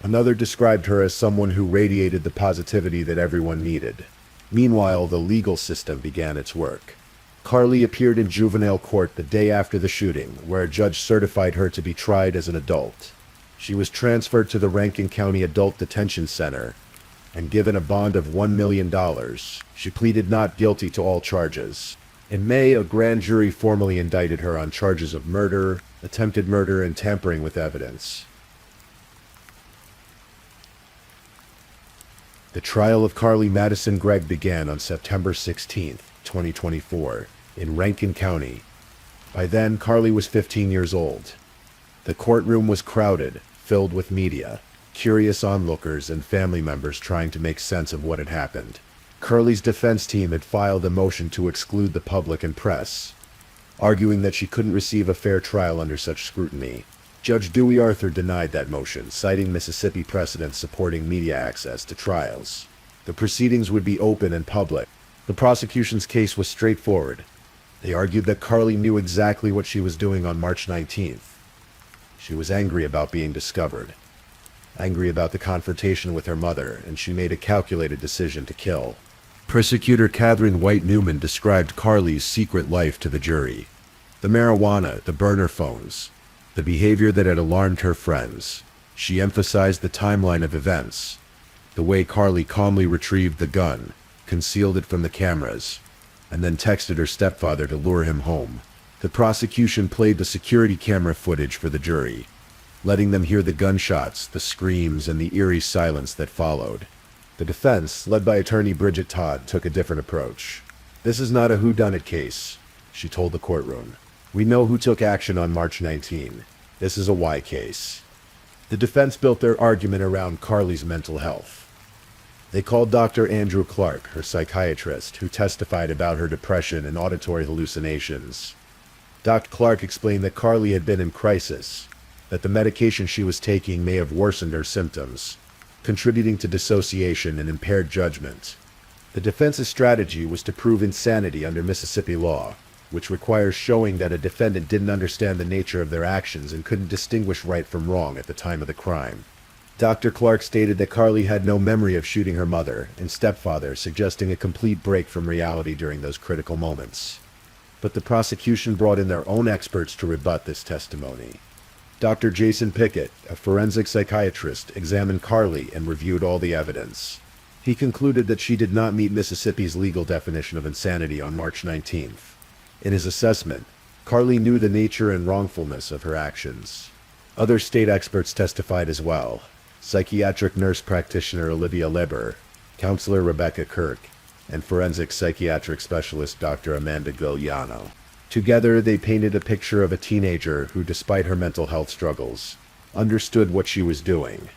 S1: Another described her as someone who radiated the positivity that everyone needed. Meanwhile, the legal system began its work. Carly appeared in juvenile court the day after the shooting, where a judge certified her to be tried as an adult. She was transferred to the Rankin County Adult Detention Center and given a bond of $1 million. She pleaded not guilty to all charges. In May, a grand jury formally indicted her on charges of murder, attempted murder, and tampering with evidence. The trial of Carly Madison Gregg began on September 16, 2024, in Rankin County. By then, Carly was 15 years old. The courtroom was crowded, filled with media, curious onlookers, and family members trying to make sense of what had happened. Carly's defense team had filed a motion to exclude the public and press, arguing that she couldn't receive a fair trial under such scrutiny. Judge Dewey Arthur denied that motion, citing Mississippi precedent supporting media access to trials. The proceedings would be open and public. The prosecution's case was straightforward. They argued that Carly knew exactly what she was doing on March 19th. She was angry about being discovered, angry about the confrontation with her mother, and she made a calculated decision to kill. Prosecutor Catherine White Newman described Carly's secret life to the jury. The marijuana, the burner phones, the behavior that had alarmed her friends. She emphasized the timeline of events, the way Carly calmly retrieved the gun, concealed it from the cameras, and then texted her stepfather to lure him home. The prosecution played the security camera footage for the jury, letting them hear the gunshots, the screams, and the eerie silence that followed. The defense, led by attorney Bridget Todd, took a different approach. "This is not a whodunit case," she told the courtroom. "We know who took action on March 19. This is a why case." The defense built their argument around Carly's mental health. They called Dr. Andrew Clark, her psychiatrist, who testified about her depression and auditory hallucinations. Dr. Clark explained that Carly had been in crisis, that the medication she was taking may have worsened her symptoms, contributing to dissociation and impaired judgment. The defense's strategy was to prove insanity under Mississippi law, which requires showing that a defendant didn't understand the nature of their actions and couldn't distinguish right from wrong at the time of the crime. Dr. Clark stated that Carly had no memory of shooting her mother and stepfather, suggesting a complete break from reality during those critical moments. But the prosecution brought in their own experts to rebut this testimony. Dr. Jason Pickett, a forensic psychiatrist, examined Carly and reviewed all the evidence. He concluded that she did not meet Mississippi's legal definition of insanity on March 19th. In his assessment, Carly knew the nature and wrongfulness of her actions. Other state experts testified as well. Psychiatric nurse practitioner Olivia Leber, counselor Rebecca Kirk, and forensic psychiatric specialist Dr. Amanda Giuliano. Together, they painted a picture of a teenager who, despite her mental health struggles, understood what she was doing.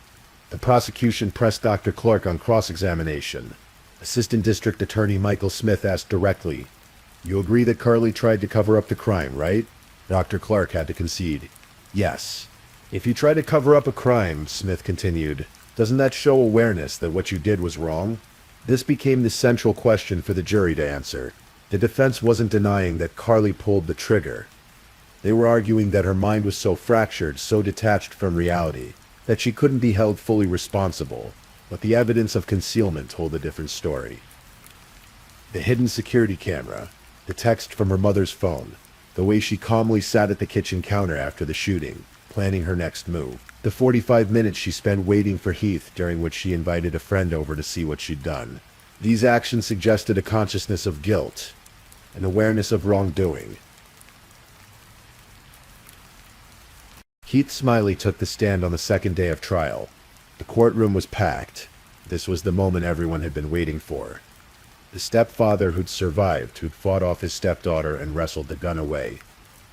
S1: The prosecution pressed Dr. Clark on cross-examination. Assistant District Attorney Michael Smith asked directly, "You agree that Carly tried to cover up the crime, right?" Dr. Clark had to concede, "Yes." "If you try to cover up a crime," Smith continued, "doesn't that show awareness that what you did was wrong?" This became the central question for the jury to answer. The defense wasn't denying that Carly pulled the trigger. They were arguing that her mind was so fractured, so detached from reality, that she couldn't be held fully responsible. But the evidence of concealment told a different story. The hidden security camera, the text from her mother's phone, the way she calmly sat at the kitchen counter after the shooting, planning her next move. The 45 minutes she spent waiting for Heath, during which she invited a friend over to see what she'd done. These actions suggested a consciousness of guilt, an awareness of wrongdoing. Heath Smiley took the stand on the second day of trial. The courtroom was packed. This was the moment everyone had been waiting for. The stepfather who'd survived, who'd fought off his stepdaughter and wrestled the gun away,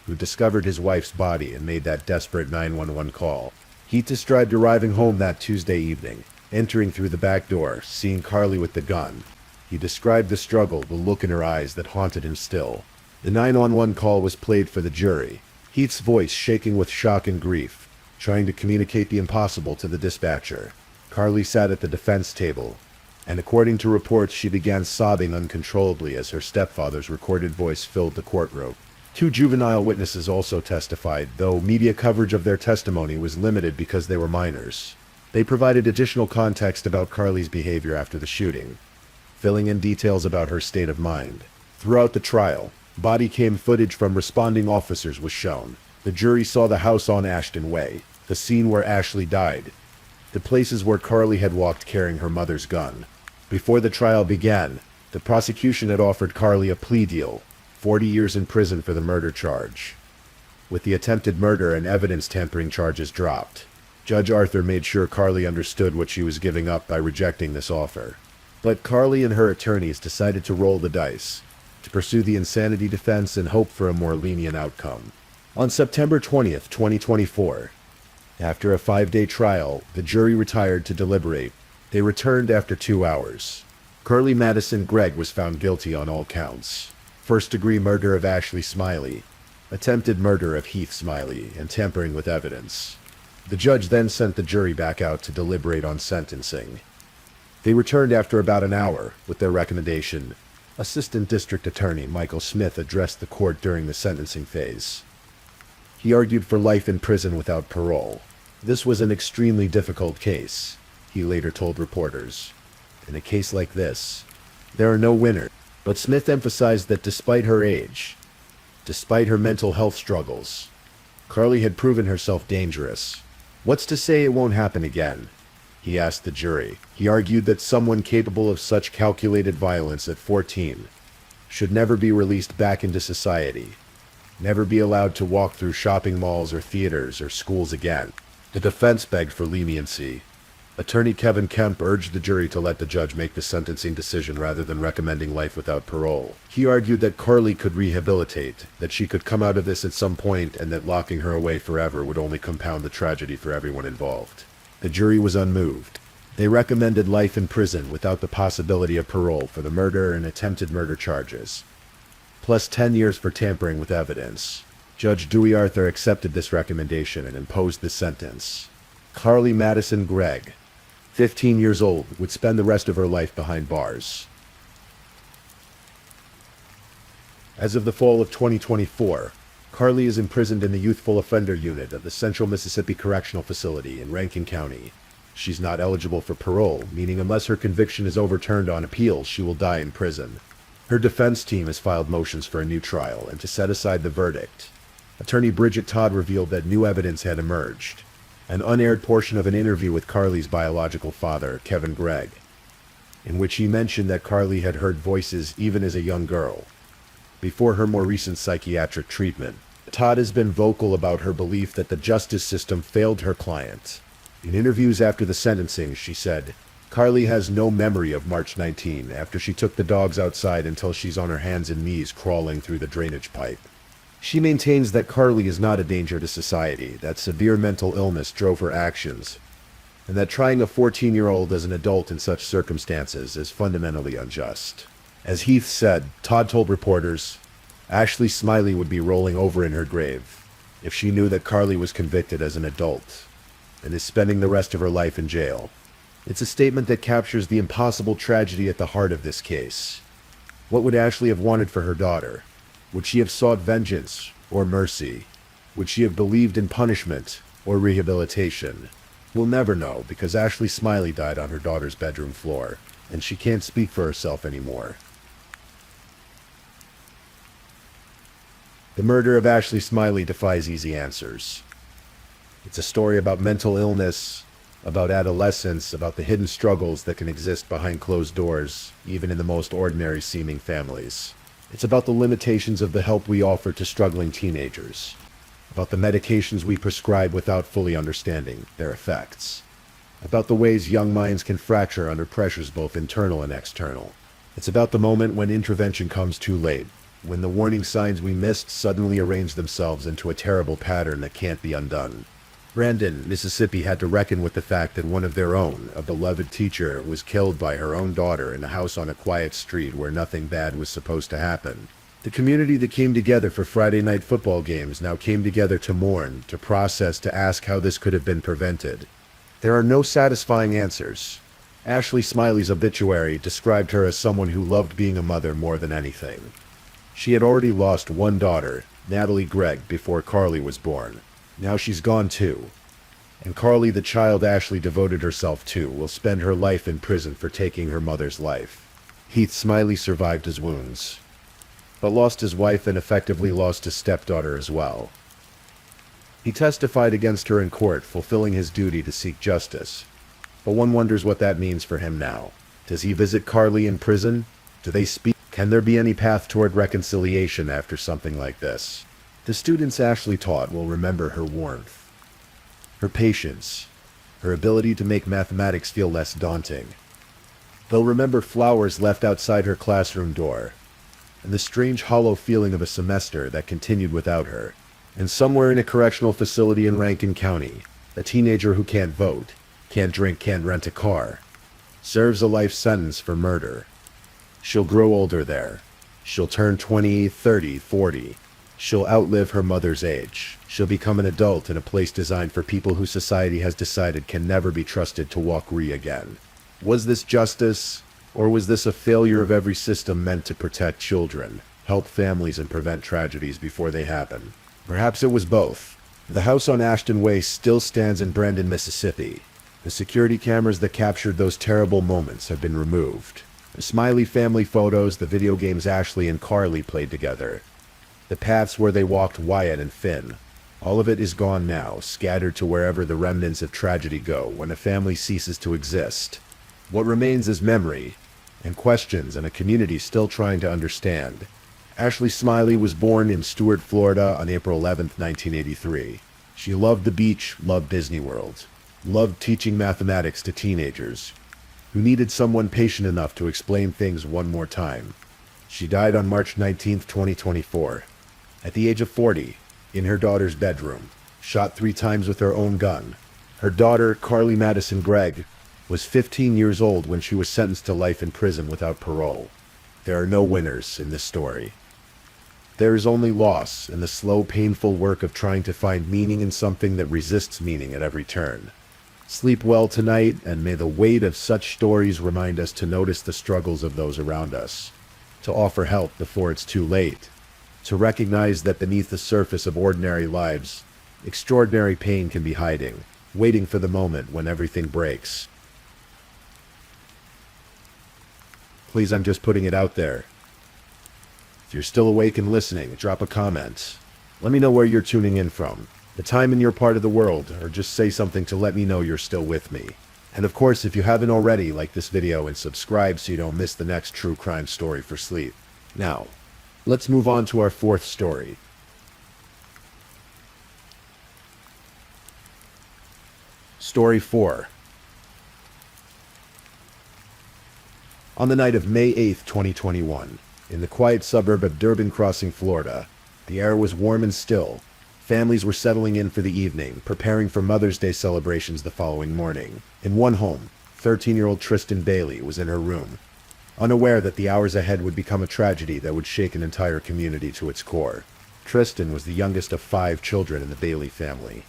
S1: who discovered his wife's body and made that desperate 911 call. Heath described arriving home that Tuesday evening, entering through the back door, seeing Carly with the gun. He described the struggle, the look in her eyes that haunted him still. The 911 call was played for the jury, Heath's voice shaking with shock and grief, trying to communicate the impossible to the dispatcher. Carly sat at the defense table, and according to reports, she began sobbing uncontrollably as her stepfather's recorded voice filled the courtroom. 2 juvenile witnesses also testified, though media coverage of their testimony was limited because they were minors. They provided additional context about Carly's behavior after the shooting, filling in details about her state of mind. Throughout the trial, body cam footage from responding officers was shown. The jury saw the house on Ashton Way, the scene where Ashley died, the places where Carly had walked carrying her mother's gun. Before the trial began, the prosecution had offered Carly a plea deal, 40 years in prison for the murder charge. With the attempted murder and evidence tampering charges dropped, Judge Arthur made sure Carly understood what she was giving up by rejecting this offer. But Carly and her attorneys decided to roll the dice, to pursue the insanity defense and hope for a more lenient outcome. On September 20th, 2024, after a 5-day trial, the jury retired to deliberate. They returned after 2 hours. Carly Madison Gregg was found guilty on all counts. First-degree murder of Ashley Smiley, attempted murder of Heath Smiley, and tampering with evidence. The judge then sent the jury back out to deliberate on sentencing. They returned after about an hour with their recommendation. Assistant District Attorney Michael Smith addressed the court during the sentencing phase. He argued for life in prison without parole. This was an extremely difficult case, he later told reporters. In a case like this, there are no winners. But Smith emphasized that despite her age, despite her mental health struggles, Carly had proven herself dangerous. What's to say it won't happen again? He asked the jury. He argued that someone capable of such calculated violence at 14 should never be released back into society, never be allowed to walk through shopping malls or theaters or schools again. The defense begged for leniency. Attorney Kevin Kemp urged the jury to let the judge make the sentencing decision rather than recommending life without parole. He argued that Carly could rehabilitate, that she could come out of this at some point, and that locking her away forever would only compound the tragedy for everyone involved. The jury was unmoved. They recommended life in prison without the possibility of parole for the murder and attempted murder charges, plus 10 years for tampering with evidence. Judge Dewey Arthur accepted this recommendation and imposed the sentence. Carly Madison Gregg, 15 years old, would spend the rest of her life behind bars. As of the fall of 2024, Carly is imprisoned in the Youthful Offender Unit of the Central Mississippi Correctional Facility in Rankin County. She's not eligible for parole, meaning unless her conviction is overturned on appeal, she will die in prison. Her defense team has filed motions for a new trial and to set aside the verdict. Attorney Bridget Todd revealed that new evidence had emerged. An unaired portion of an interview with Carly's biological father, Kevin Gregg, in which he mentioned that Carly had heard voices even as a young girl, before her more recent psychiatric treatment. Todd has been vocal about her belief that the justice system failed her client. In interviews after the sentencing, she said, Carly has no memory of March 19 after she took the dogs outside until she's on her hands and knees crawling through the drainage pipe. She maintains that Carly is not a danger to society, that severe mental illness drove her actions, and that trying a 14-year-old as an adult in such circumstances is fundamentally unjust. As Heath said, Todd told reporters, Ashley Smiley would be rolling over in her grave if she knew that Carly was convicted as an adult and is spending the rest of her life in jail. It's a statement that captures the impossible tragedy at the heart of this case. What would Ashley have wanted for her daughter? Would she have sought vengeance or mercy? Would she have believed in punishment or rehabilitation? We'll never know, because Ashley Smiley died on her daughter's bedroom floor, and she can't speak for herself anymore. The murder of Ashley Smiley defies easy answers. It's a story about mental illness, about adolescence, about the hidden struggles that can exist behind closed doors, even in the most ordinary seeming families. It's about the limitations of the help we offer to struggling teenagers, about the medications we prescribe without fully understanding their effects, about the ways young minds can fracture under pressures both internal and external. It's about the moment when intervention comes too late, when the warning signs we missed suddenly arrange themselves into a terrible pattern that can't be undone. Brandon, Mississippi had to reckon with the fact that one of their own, a beloved teacher, was killed by her own daughter in a house on a quiet street where nothing bad was supposed to happen. The community that came together for Friday night football games now came together to mourn, to process, to ask how this could have been prevented. There are no satisfying answers. Ashley Smiley's obituary described her as someone who loved being a mother more than anything. She had already lost one daughter, Natalie Gregg, before Carly was born. Now she's gone too. And Carly, the child Ashley devoted herself to, will spend her life in prison for taking her mother's life. Heath Smiley survived his wounds, but lost his wife and effectively lost his stepdaughter as well. He testified against her in court, fulfilling his duty to seek justice. But one wonders what that means for him now. Does he visit Carly in prison? Do they speak? Can there be any path toward reconciliation after something like this? The students Ashley taught will remember her warmth, her patience, her ability to make mathematics feel less daunting. They'll remember flowers left outside her classroom door, and the strange hollow feeling of a semester that continued without her. And somewhere in a correctional facility in Rankin County, a teenager who can't vote, can't drink, can't rent a car, serves a life sentence for murder. She'll grow older there. She'll turn 20, 30, 40. She'll outlive her mother's age. She'll become an adult in a place designed for people who society has decided can never be trusted to walk free again. Was this justice, or was this a failure of every system meant to protect children, help families, and prevent tragedies before they happen? Perhaps it was both. The house on Ashton Way still stands in Brandon, Mississippi. The security cameras that captured those terrible moments have been removed. The Smiley family photos, the video games Ashley and Carly played together, the paths where they walked Wyatt and Finn. All of it is gone now, scattered to wherever the remnants of tragedy go when a family ceases to exist. What remains is memory, and questions and a community still trying to understand. Ashley Smiley was born in Stuart, Florida on April 11, 1983. She loved the beach, loved Disney World, loved teaching mathematics to teenagers who needed someone patient enough to explain things one more time. She died on March 19, 2024, at the age of 40, in her daughter's bedroom, shot 3 times with her own gun. Her daughter, Carly Madison Gregg, was 15 years old when she was sentenced to life in prison without parole. There are no winners in this story. There is only loss and the slow, painful work of trying to find meaning in something that resists meaning at every turn. Sleep well tonight, and may the weight of such stories remind us to notice the struggles of those around us, to offer help before it's too late, to recognize that beneath the surface of ordinary lives, extraordinary pain can be hiding, waiting for the moment when everything breaks. Please, I'm just putting it out there. If you're still awake and listening, drop a comment. Let me know where you're tuning in from, the time in your part of the world, or just say something to let me know you're still with me. And of course, if you haven't already, like this video and subscribe so you don't miss the next true crime story for sleep. Now, let's move on to our 4th story. Story 4. On the night of May 8, 2021, in the quiet suburb of Durbin Crossing, Florida, the air was warm and still. Families were settling in for the evening, preparing for Mother's Day celebrations the following morning. In one home, 13-year-old Tristan Bailey was in her room, unaware that the hours ahead would become a tragedy that would shake an entire community to its core. Tristan was the youngest of 5 children in the Bailey family.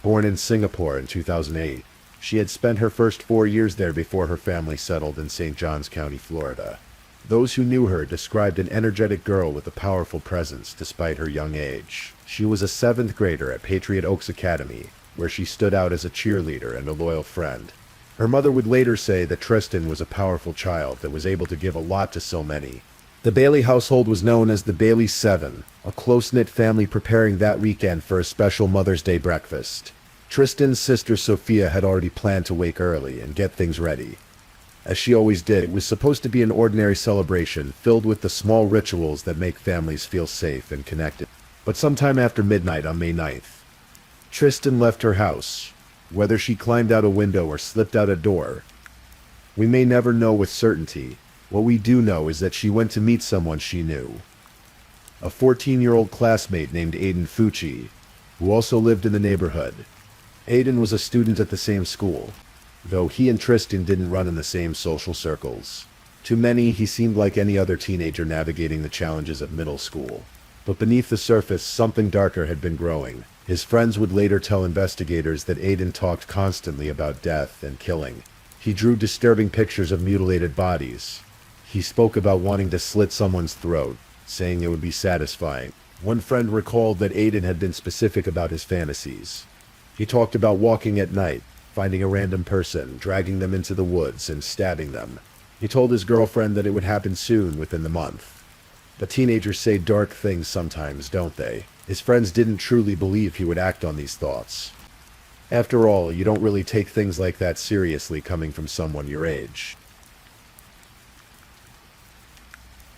S1: Born in Singapore in 2008, she had spent her first 4 years there before her family settled in St. Johns County, Florida. Those who knew her described an energetic girl with a powerful presence despite her young age. She was a 7th grader at Patriot Oaks Academy, where she stood out as a cheerleader and a loyal friend. Her mother would later say that Tristan was a powerful child that was able to give a lot to so many. The Bailey household was known as the Bailey 7, a close-knit family preparing that weekend for a special Mother's Day breakfast. Tristan's sister Sophia had already planned to wake early and get things ready. As she always did, it was supposed to be an ordinary celebration filled with the small rituals that make families feel safe and connected. But sometime after midnight on May 9th, Tristan left her house. Whether she climbed out a window or slipped out a door, we may never know with certainty. What we do know is that she went to meet someone she knew. A 14-year-old classmate named Aiden Fucci, who also lived in the neighborhood. Aiden was a student at the same school, though he and Tristan didn't run in the same social circles. To many, he seemed like any other teenager navigating the challenges of middle school. But beneath the surface, something darker had been growing. His friends would later tell investigators that Aiden talked constantly about death and killing. He drew disturbing pictures of mutilated bodies. He spoke about wanting to slit someone's throat, saying it would be satisfying. One friend recalled that Aiden had been specific about his fantasies. He talked about walking at night, finding a random person, dragging them into the woods, and stabbing them. He told his girlfriend that it would happen soon, within the month. But teenagers say dark things sometimes, don't they? His friends didn't truly believe he would act on these thoughts. After all, you don't really take things like that seriously coming from someone your age.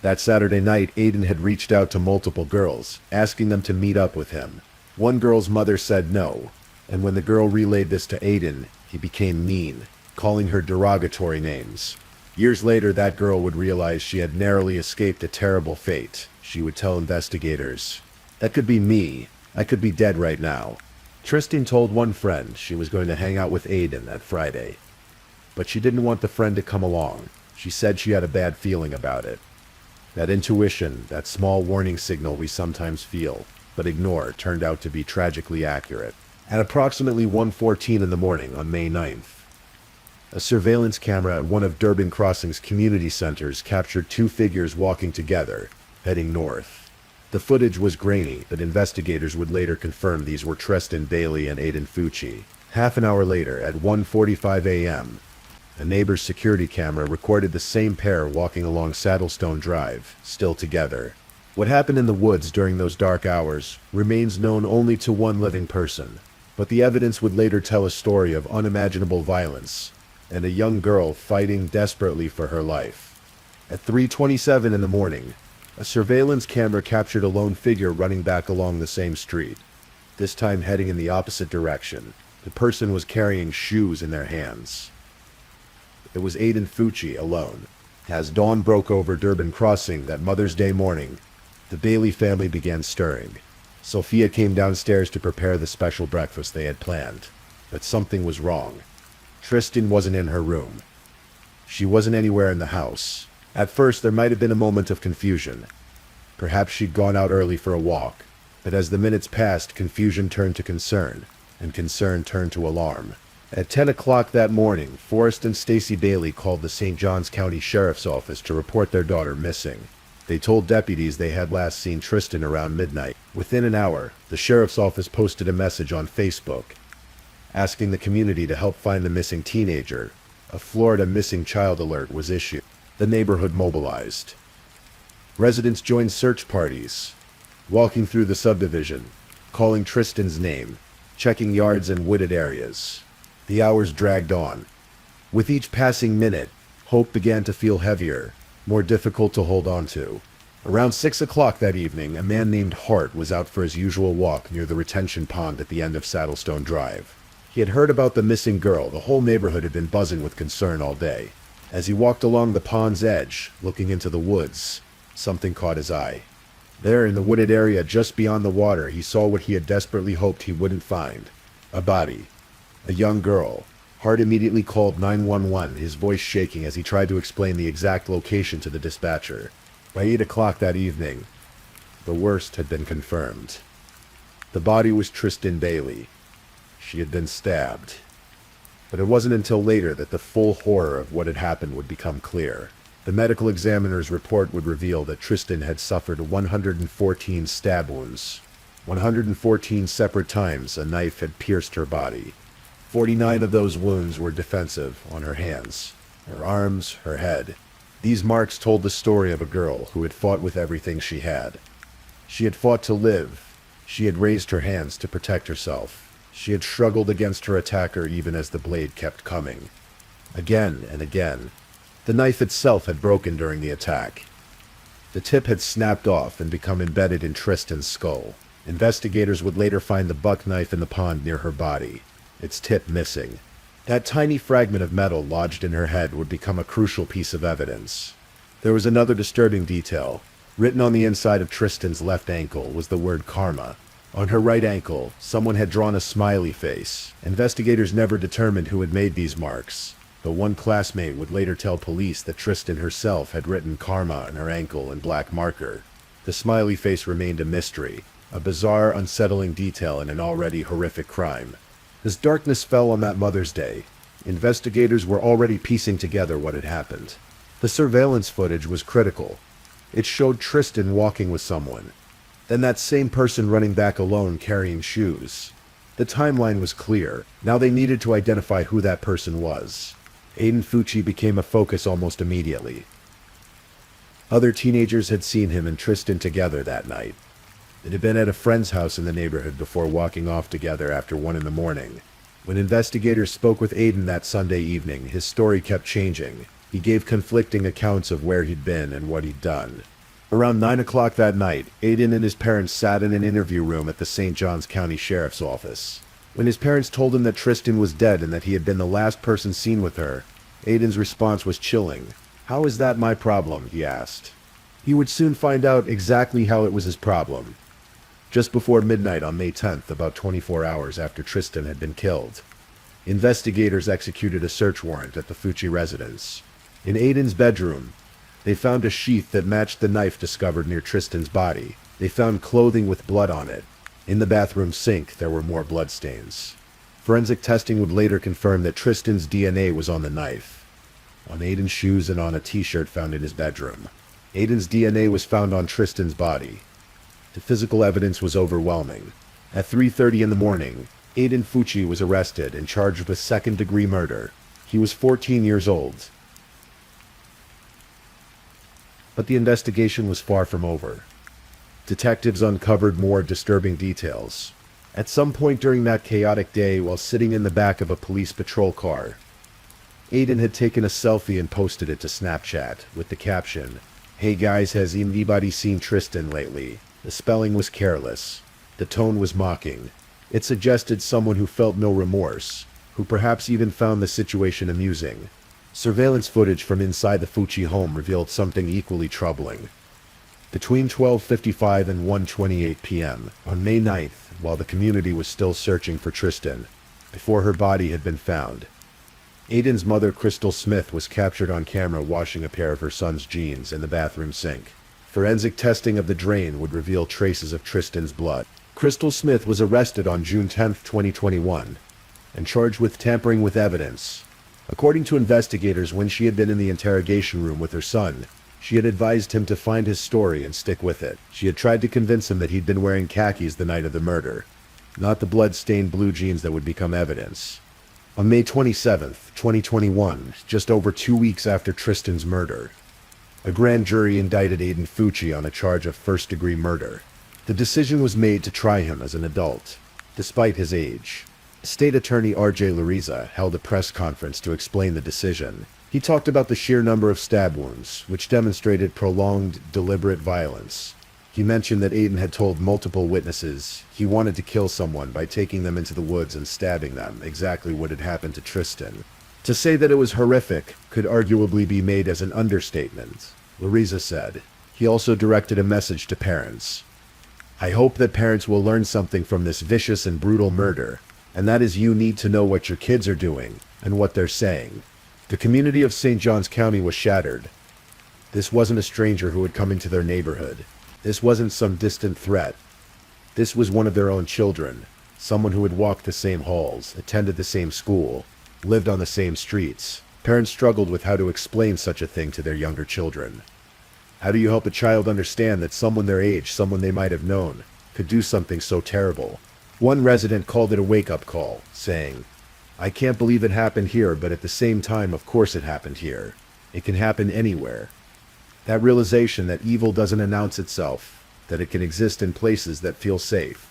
S1: That Saturday night, Aiden had reached out to multiple girls, asking them to meet up with him. One girl's mother said no, and when the girl relayed this to Aiden, he became mean, calling her derogatory names. Years later, that girl would realize she had narrowly escaped a terrible fate. She would tell investigators, "That could be me. I could be dead right now." Tristan told one friend she was going to hang out with Aiden that Friday, but she didn't want the friend to come along. She said she had a bad feeling about it. That intuition, that small warning signal we sometimes feel, but ignore, turned out to be tragically accurate. At approximately 1:14 in the morning on May 9th, a surveillance camera at one of Durbin Crossing's community centers captured 2 figures walking together, heading north. The footage was grainy, but investigators would later confirm these were Tristan Bailey and Aiden Fucci. Half an hour later, at 1:45 a.m., a neighbor's security camera recorded the same pair walking along Saddlestone Drive, still together. What happened in the woods during those dark hours remains known only to one living person, but the evidence would later tell a story of unimaginable violence and a young girl fighting desperately for her life. At 3:27 in the morning, a surveillance camera captured a lone figure running back along the same street, this time heading in the opposite direction. The person was carrying shoes in their hands. It was Aiden Fucci alone. As dawn broke over Durban Crossing that Mother's Day morning, the Bailey family began stirring. Sophia came downstairs to prepare the special breakfast they had planned. But something was wrong. Tristan wasn't in her room. She wasn't anywhere in the house. At first, there might have been a moment of confusion. Perhaps she'd gone out early for a walk. But as the minutes passed, confusion turned to concern, and concern turned to alarm. At 10 o'clock that morning, Forrest and Stacy Bailey called the St. Johns County Sheriff's Office to report their daughter missing. They told deputies they had last seen Tristan around midnight. Within an hour, the sheriff's office posted a message on Facebook, asking the community to help find the missing teenager. A Florida missing child alert was issued. The neighborhood mobilized. Residents joined search parties, walking through the subdivision, calling Tristan's name, checking yards and wooded areas. The hours dragged on. With each passing minute, hope began to feel heavier, more difficult to hold on to. Around 6 o'clock that evening, a man named Hart was out for his usual walk near the retention pond at the end of Saddlestone Drive. He had heard about the missing girl. The whole neighborhood had been buzzing with concern all day. As he walked along the pond's edge, looking into the woods, something caught his eye. There, in the wooded area just beyond the water, he saw what he had desperately hoped he wouldn't find. A body. A young girl. Hart immediately called 911, his voice shaking as he tried to explain the exact location to the dispatcher. By 8 o'clock that evening, the worst had been confirmed. The body was Tristan Bailey. She had been stabbed. But it wasn't until later that the full horror of what had happened would become clear. The medical examiner's report would reveal that Tristan had suffered 114 stab wounds. 114 separate times a knife had pierced her body. 49 of those wounds were defensive on her hands, her arms, her head. These marks told the story of a girl who had fought with everything she had. She had fought to live. She had raised her hands to protect herself. She had struggled against her attacker even as the blade kept coming. Again and again. The knife itself had broken during the attack. The tip had snapped off and become embedded in Tristan's skull. Investigators would later find the buck knife in the pond near her body, its tip missing. That tiny fragment of metal lodged in her head would become a crucial piece of evidence. There was another disturbing detail. Written on the inside of Tristan's left ankle was the word karma. On her right ankle, someone had drawn a smiley face. Investigators never determined who had made these marks, but one classmate would later tell police that Tristan herself had written karma on her ankle in black marker. The smiley face remained a mystery, a bizarre, unsettling detail in an already horrific crime. As darkness fell on that Mother's Day, investigators were already piecing together what had happened. The surveillance footage was critical. It showed Tristan walking with someone, then that same person running back alone carrying shoes. The timeline was clear. Now they needed to identify who that person was. Aiden Fucci became a focus almost immediately. Other teenagers had seen him and Tristan together that night. They had been at a friend's house in the neighborhood before walking off together after 1 in the morning. When investigators spoke with Aiden that Sunday evening, his story kept changing. He gave conflicting accounts of where he'd been and what he'd done. Around 9 o'clock that night, Aiden and his parents sat in an interview room at the St. Johns County Sheriff's Office. When his parents told him that Tristan was dead and that he had been the last person seen with her, Aiden's response was chilling. "How is that my problem?" he asked. He would soon find out exactly how it was his problem. Just before midnight on May 10th, about 24 hours after Tristan had been killed, investigators executed a search warrant at the Fucci residence. In Aiden's bedroom, they found a sheath that matched the knife discovered near Tristan's body. They found clothing with blood on it. In the bathroom sink, there were more bloodstains. Forensic testing would later confirm that Tristan's DNA was on the knife, on Aiden's shoes, and on a t-shirt found in his bedroom. Aiden's DNA was found on Tristan's body. The physical evidence was overwhelming. At 3:30 in the morning, Aiden Fucci was arrested and charged with second-degree murder. He was 14 years old. But the investigation was far from over. Detectives uncovered more disturbing details. At some point during that chaotic day, while sitting in the back of a police patrol car, Aiden had taken a selfie and posted it to Snapchat with the caption, "Hey guys, has anybody seen Tristan lately?" The spelling was careless. The tone was mocking. It suggested someone who felt no remorse, who perhaps even found the situation amusing. Surveillance footage from inside the Fucci home revealed something equally troubling. Between 12:55 and 1:28 p.m. on May 9th, while the community was still searching for Tristan, before her body had been found, Aiden's mother, Crystal Smith, was captured on camera washing a pair of her son's jeans in the bathroom sink. Forensic testing of the drain would reveal traces of Tristan's blood. Crystal Smith was arrested on June 10, 2021, and charged with tampering with evidence. According to investigators, when she had been in the interrogation room with her son, she had advised him to find his story and stick with it. She had tried to convince him that he'd been wearing khakis the night of the murder, not the blood-stained blue jeans that would become evidence. On May 27, 2021, just over 2 weeks after Tristan's murder, a grand jury indicted Aiden Fucci on a charge of first-degree murder. The decision was made to try him as an adult, despite his age. State Attorney R.J. Lariza held a press conference to explain the decision. He talked about the sheer number of stab wounds, which demonstrated prolonged, deliberate violence. He mentioned that Aiden had told multiple witnesses he wanted to kill someone by taking them into the woods and stabbing them, exactly what had happened to Tristan. To say that it was horrific could arguably be made as an understatement, Lariza said. He also directed a message to parents. "I hope that parents will learn something from this vicious and brutal murder, and that is you need to know what your kids are doing and what they're saying." The community of St. Johns County was shattered. This wasn't a stranger who had come into their neighborhood. This wasn't some distant threat. This was one of their own children, someone who had walked the same halls, attended the same school, lived on the same streets. Parents struggled with how to explain such a thing to their younger children. How do you help a child understand that someone their age, someone they might have known, could do something so terrible? One resident called it a wake-up call, saying, "I can't believe it happened here, but at the same time, of course it happened here. It can happen anywhere." That realization that evil doesn't announce itself, that it can exist in places that feel safe,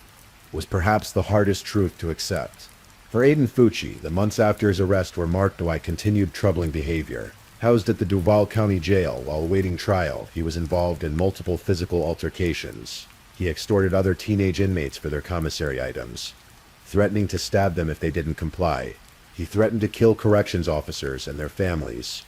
S1: was perhaps the hardest truth to accept. For Aiden Fucci, the months after his arrest were marked by continued troubling behavior. Housed at the Duval County Jail while awaiting trial, he was involved in multiple physical altercations. He extorted other teenage inmates for their commissary items, threatening to stab them if they didn't comply. He threatened to kill corrections officers and their families.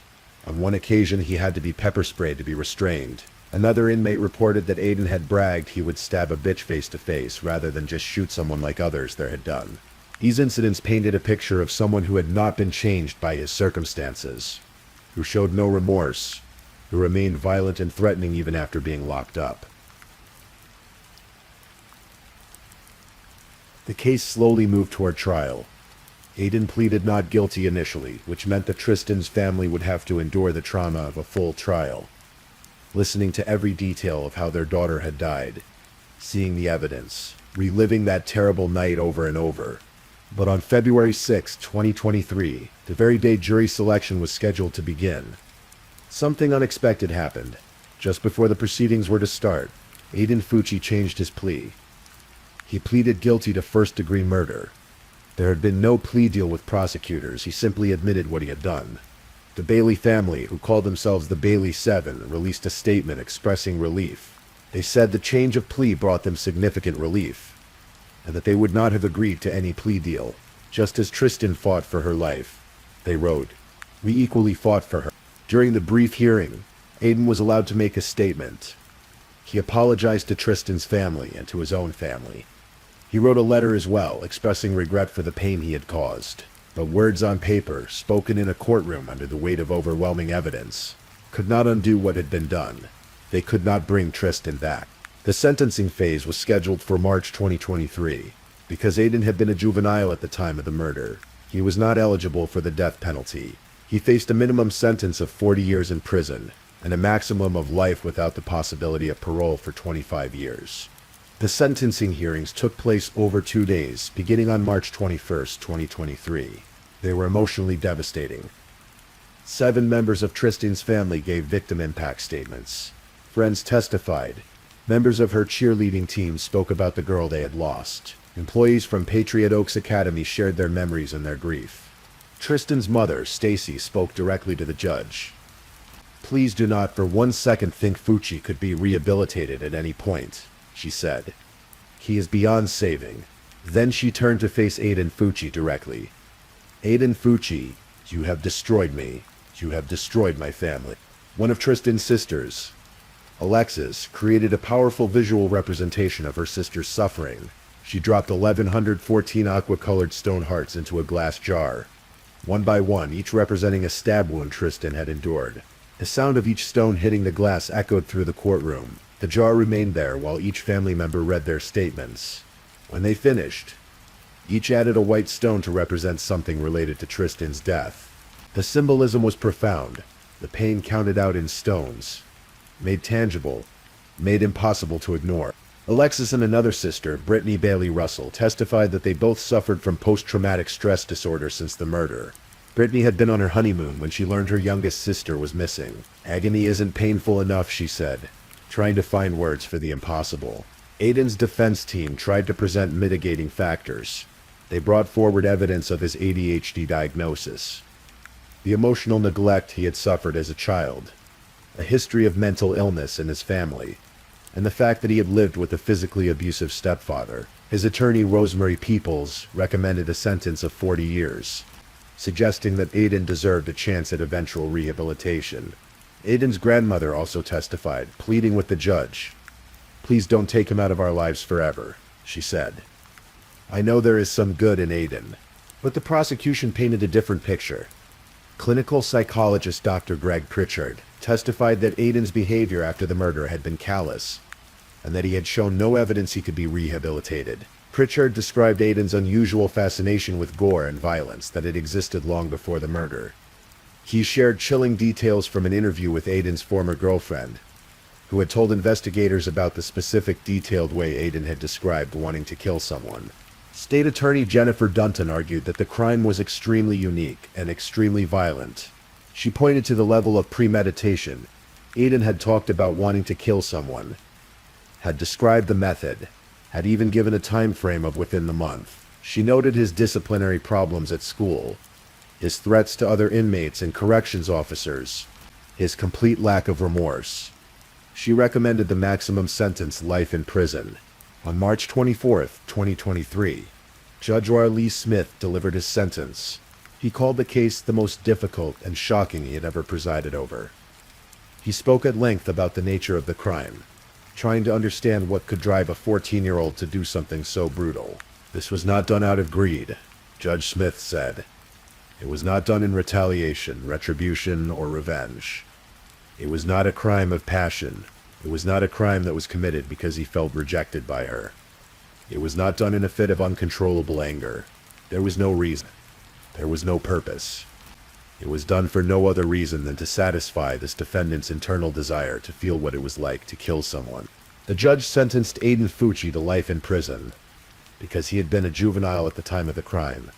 S1: On one occasion, he had to be pepper sprayed to be restrained. Another inmate reported that Aiden had bragged he would stab a bitch face to face rather than just shoot someone like others there had done. These incidents painted a picture of someone who had not been changed by his circumstances, who showed no remorse, who remained violent and threatening even after being locked up. The case slowly moved toward trial. Aiden pleaded not guilty initially, which meant that Tristan's family would have to endure the trauma of a full trial, listening to every detail of how their daughter had died, seeing the evidence, reliving that terrible night over and over. But on February 6, 2023, the very day jury selection was scheduled to begin, something unexpected happened. Just before the proceedings were to start, Aiden Fucci changed his plea. He pleaded guilty to first-degree murder. There had been no plea deal with prosecutors. He simply admitted what he had done. The Bailey family, who called themselves the Bailey Seven, released a statement expressing relief. They said the change of plea brought them significant relief, and that they would not have agreed to any plea deal. Just as Tristan fought for her life, they wrote, "We equally fought for her." During the brief hearing, Aiden was allowed to make a statement. He apologized to Tristan's family and to his own family. He wrote a letter as well, expressing regret for the pain he had caused. But words on paper, spoken in a courtroom under the weight of overwhelming evidence, could not undo what had been done. They could not bring Tristan back. The sentencing phase was scheduled for March 2023. Because Aiden had been a juvenile at the time of the murder, he was not eligible for the death penalty. He faced a minimum sentence of 40 years in prison, and a maximum of life without the possibility of parole for 25 years. The sentencing hearings took place over 2 days, beginning on March 21, 2023. They were emotionally devastating. 7 members of Tristan's family gave victim impact statements. Friends testified. Members of her cheerleading team spoke about the girl they had lost. Employees from Patriot Oaks Academy shared their memories and their grief. Tristan's mother, Stacy, spoke directly to the judge. "Please do not for 1 second think Fucci could be rehabilitated at any point," she said. "He is beyond saving." Then she turned to face Aiden Fucci directly. "Aiden Fucci, you have destroyed me. You have destroyed my family." One of Tristan's sisters, Alexis, created a powerful visual representation of her sister's suffering. She dropped 1,114 aqua-colored stone hearts into a glass jar. One by one, each representing a stab wound Tristan had endured. The sound of each stone hitting the glass echoed through the courtroom. The jar remained there while each family member read their statements. When they finished, each added a white stone to represent something related to Tristan's death. The symbolism was profound, the pain counted out in stones, made tangible, made impossible to ignore. Alexis and another sister, Brittany Bailey Russell, testified that they both suffered from post-traumatic stress disorder since the murder. Brittany had been on her honeymoon when she learned her youngest sister was missing. "Agony isn't painful enough," she said, trying to find words for the impossible. Aiden's defense team tried to present mitigating factors. They brought forward evidence of his ADHD diagnosis, the emotional neglect he had suffered as a child, a history of mental illness in his family, and the fact that he had lived with a physically abusive stepfather. His attorney, Rosemary Peoples, recommended a sentence of 40 years, suggesting that Aiden deserved a chance at eventual rehabilitation. Aiden's grandmother also testified, pleading with the judge. "Please don't take him out of our lives forever," she said. "I know there is some good in Aiden." But the prosecution painted a different picture. Clinical psychologist Dr. Greg Pritchard testified that Aiden's behavior after the murder had been callous, and that he had shown no evidence he could be rehabilitated. Pritchard described Aiden's unusual fascination with gore and violence that had existed long before the murder. He shared chilling details from an interview with Aiden's former girlfriend, who had told investigators about the specific detailed way Aiden had described wanting to kill someone. State Attorney Jennifer Dunton argued that the crime was extremely unique and extremely violent. She pointed to the level of premeditation. Aiden had talked about wanting to kill someone, had described the method, had even given a time frame of within the month. She noted his disciplinary problems at school, his threats to other inmates and corrections officers, his complete lack of remorse. She recommended the maximum sentence, life in prison. On March 24, 2023, Judge Lee Smith delivered his sentence. He called the case the most difficult and shocking he had ever presided over. He spoke at length about the nature of the crime, trying to understand what could drive a 14-year-old to do something so brutal. "This was not done out of greed," Judge Smith said. "It was not done in retaliation, retribution, or revenge. It was not a crime of passion. It was not a crime that was committed because he felt rejected by her. It was not done in a fit of uncontrollable anger. There was no reason. There was no purpose. It was done for no other reason than to satisfy this defendant's internal desire to feel what it was like to kill someone." The judge sentenced Aiden Fucci to life in prison because he had been a juvenile at the time of the crime.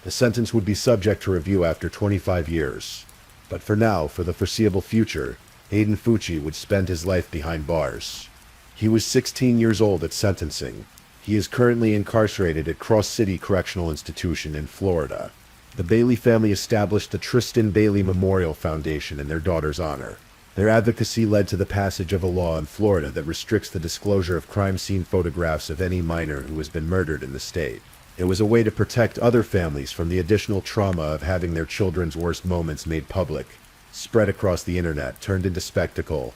S1: The sentence would be subject to review after 25 years. But for now, for the foreseeable future, Aiden Fucci would spend his life behind bars. He was 16 years old at sentencing. He is currently incarcerated at Cross City Correctional Institution in Florida. The Bailey family established the Tristan Bailey Memorial Foundation in their daughter's honor. Their advocacy led to the passage of a law in Florida that restricts the disclosure of crime scene photographs of any minor who has been murdered in the state. It was a way to protect other families from the additional trauma of having their children's worst moments made public, spread across the internet, turned into spectacle.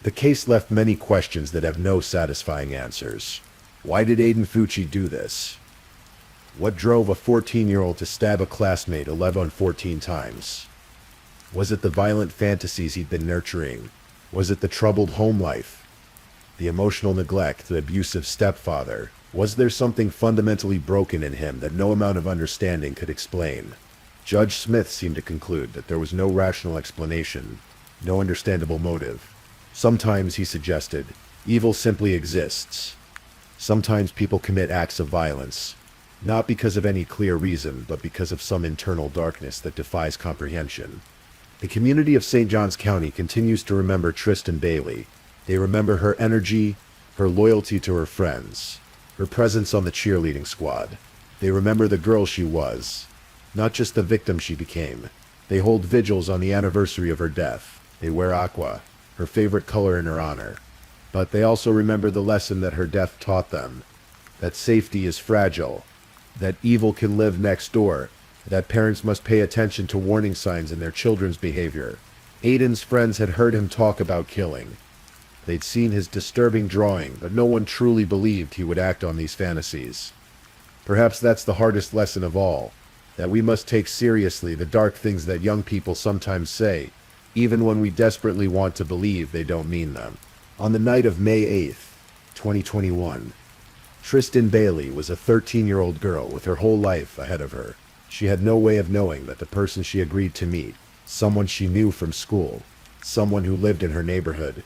S1: The case left many questions that have no satisfying answers. Why did Aiden Fucci do this? What drove a 14-year-old to stab a classmate 14 times? Was it the violent fantasies he'd been nurturing? Was it the troubled home life? The emotional neglect, the abusive stepfather? Was there something fundamentally broken in him that no amount of understanding could explain? Judge Smith seemed to conclude that there was no rational explanation, no understandable motive. Sometimes, he suggested, evil simply exists. Sometimes people commit acts of violence, not because of any clear reason, but because of some internal darkness that defies comprehension. The community of St. Johns County continues to remember Tristan Bailey. They remember her energy, her loyalty to her friends, her presence on the cheerleading squad. They remember the girl she was, not just the victim she became. They hold vigils on the anniversary of her death. They wear aqua, her favorite color, in her honor. But they also remember the lesson that her death taught them. That safety is fragile. That evil can live next door. That parents must pay attention to warning signs in their children's behavior. Aiden's friends had heard him talk about killing. They'd seen his disturbing drawing, but no one truly believed he would act on these fantasies. Perhaps that's the hardest lesson of all, that we must take seriously the dark things that young people sometimes say, even when we desperately want to believe they don't mean them. On the night of May 8th, 2021, Tristan Bailey was a 13-year-old girl with her whole life ahead of her. She had no way of knowing that the person she agreed to meet, someone she knew from school, someone who lived in her neighborhood,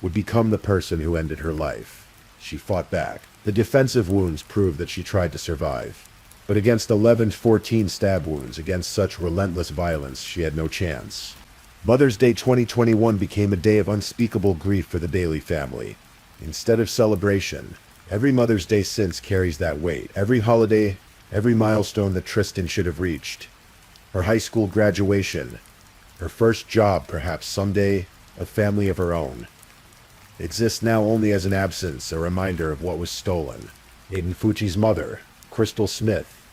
S1: would become the person who ended her life. She fought back. The defensive wounds proved that she tried to survive. But against 14 stab wounds, against such relentless violence, she had no chance. Mother's Day 2021 became a day of unspeakable grief for the Bailey family. Instead of celebration, every Mother's Day since carries that weight. Every holiday, every milestone that Tristan should have reached. Her high school graduation, her first job, perhaps someday, a family of her own, exists now only as an absence, a reminder of what was stolen. Aiden Fucci's mother, Crystal Smith,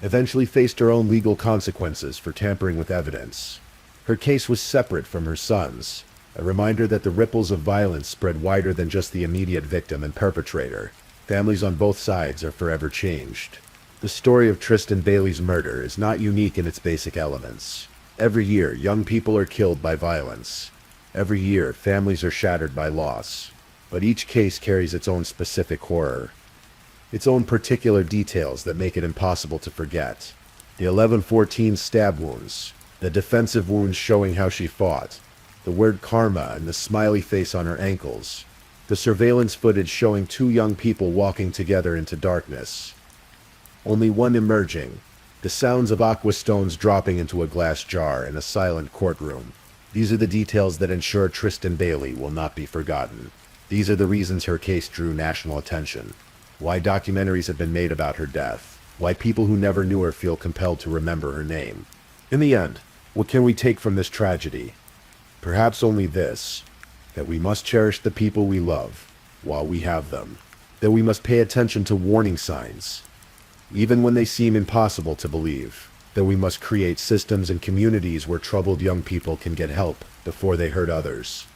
S1: eventually faced her own legal consequences for tampering with evidence. Her case was separate from her son's, a reminder that the ripples of violence spread wider than just the immediate victim and perpetrator. Families on both sides are forever changed. The story of Tristan Bailey's murder is not unique in its basic elements. Every year, young people are killed by violence. Every year, families are shattered by loss. But each case carries its own specific horror, its own particular details that make it impossible to forget. The 14 stab wounds, the defensive wounds showing how she fought, the word karma and the smiley face on her ankles, the surveillance footage showing two young people walking together into darkness, only one emerging, the sounds of aqua stones dropping into a glass jar in a silent courtroom. These are the details that ensure Tristan Bailey will not be forgotten. These are the reasons her case drew national attention. Why documentaries have been made about her death. Why people who never knew her feel compelled to remember her name. In the end, what can we take from this tragedy? Perhaps only this, that we must cherish the people we love while we have them. That we must pay attention to warning signs, even when they seem impossible to believe. That we must create systems and communities where troubled young people can get help before they hurt others.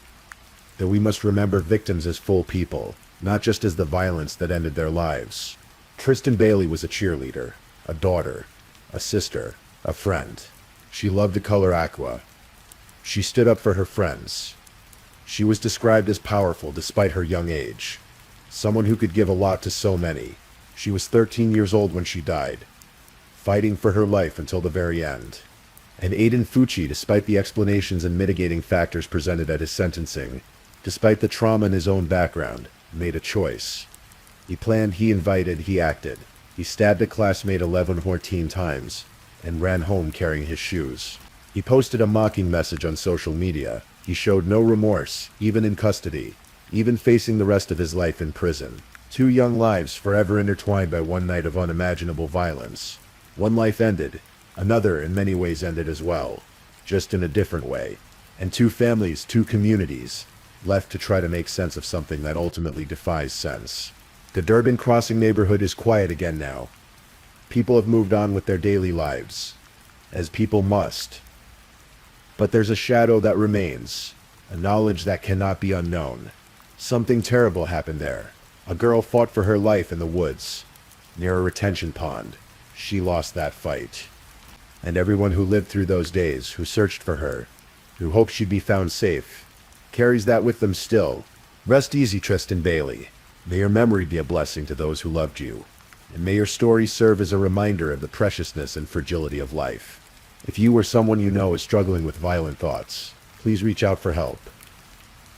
S1: That we must remember victims as full people, not just as the violence that ended their lives. Tristan Bailey was a cheerleader, a daughter, a sister, a friend. She loved the color aqua. She stood up for her friends. She was described as powerful despite her young age. Someone who could give a lot to so many. She was 13 years old when she died, fighting for her life until the very end. And Aiden Fucci, despite the explanations and mitigating factors presented at his sentencing, despite the trauma in his own background, made a choice. He planned, he invited, he acted. He stabbed a classmate 14 times and ran home carrying his shoes. He posted a mocking message on social media. He showed no remorse, even in custody, even facing the rest of his life in prison. Two young lives forever intertwined by one night of unimaginable violence. One life ended, another in many ways ended as well, just in a different way. And two families, two communities, left to try to make sense of something that ultimately defies sense. The Durban Crossing neighborhood is quiet again now. People have moved on with their daily lives, as people must. But there's a shadow that remains, a knowledge that cannot be unknown. Something terrible happened there. A girl fought for her life in the woods, near a retention pond. She lost that fight. And everyone who lived through those days, who searched for her, who hoped she'd be found safe, carries that with them still. Rest easy, Tristan Bailey. May your memory be a blessing to those who loved you. And may your story serve as a reminder of the preciousness and fragility of life. If you or someone you know is struggling with violent thoughts, please reach out for help.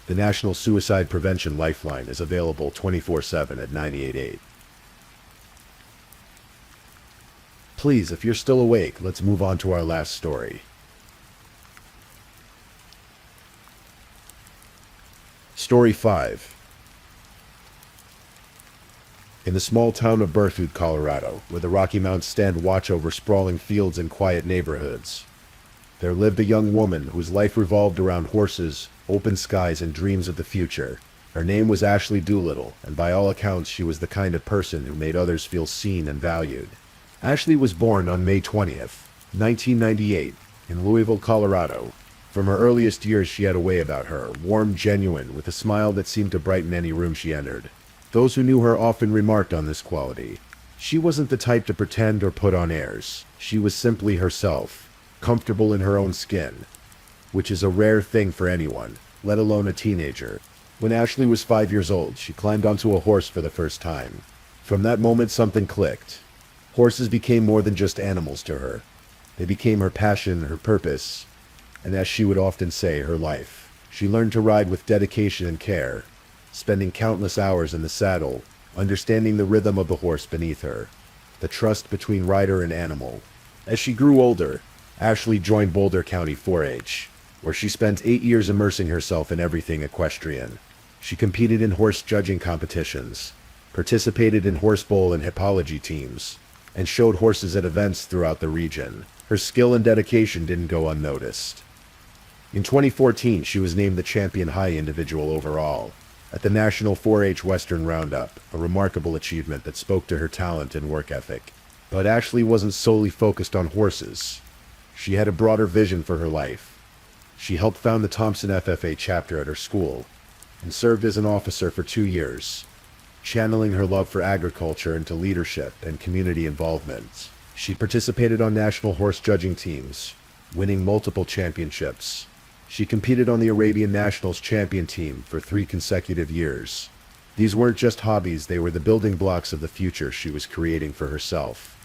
S1: The National Suicide Prevention Lifeline is available 24/7 at 988. Please, if you're still awake, let's move on to our last story. Story 5. In the small town of Berthoud, Colorado, where the Rocky Mountains stand watch over sprawling fields and quiet neighborhoods, there lived a young woman whose life revolved around horses, open skies, and dreams of the future. Her name was Ashley Doolittle, and by all accounts she was the kind of person who made others feel seen and valued. Ashley was born on May 20th, 1998, in Louisville, Colorado. From her earliest years she had a way about her, warm, genuine, with a smile that seemed to brighten any room she entered. Those who knew her often remarked on this quality. She wasn't the type to pretend or put on airs. She was simply herself, comfortable in her own skin, which is a rare thing for anyone, let alone a teenager. When Ashley was 5 years old, she climbed onto a horse for the first time. From that moment, something clicked. Horses became more than just animals to her. They became her passion, her purpose, and as she would often say, her life. She learned to ride with dedication and care, spending countless hours in the saddle, understanding the rhythm of the horse beneath her, the trust between rider and animal. As she grew older, Ashley joined Boulder County 4-H, where she spent 8 years immersing herself in everything equestrian. She competed in horse judging competitions, participated in horse bowl and hippology teams, and showed horses at events throughout the region. Her skill and dedication didn't go unnoticed. In 2014, she was named the champion high individual overall at the National 4-H Western Roundup, a remarkable achievement that spoke to her talent and work ethic. But Ashley wasn't solely focused on horses. She had a broader vision for her life. She helped found the Thompson FFA chapter at her school, and served as an officer for 2 years, channeling her love for agriculture into leadership and community involvement. She participated on national horse judging teams, winning multiple championships. She competed on the Arabian Nationals champion team for 3 consecutive years. These weren't just hobbies, they were the building blocks of the future she was creating for herself.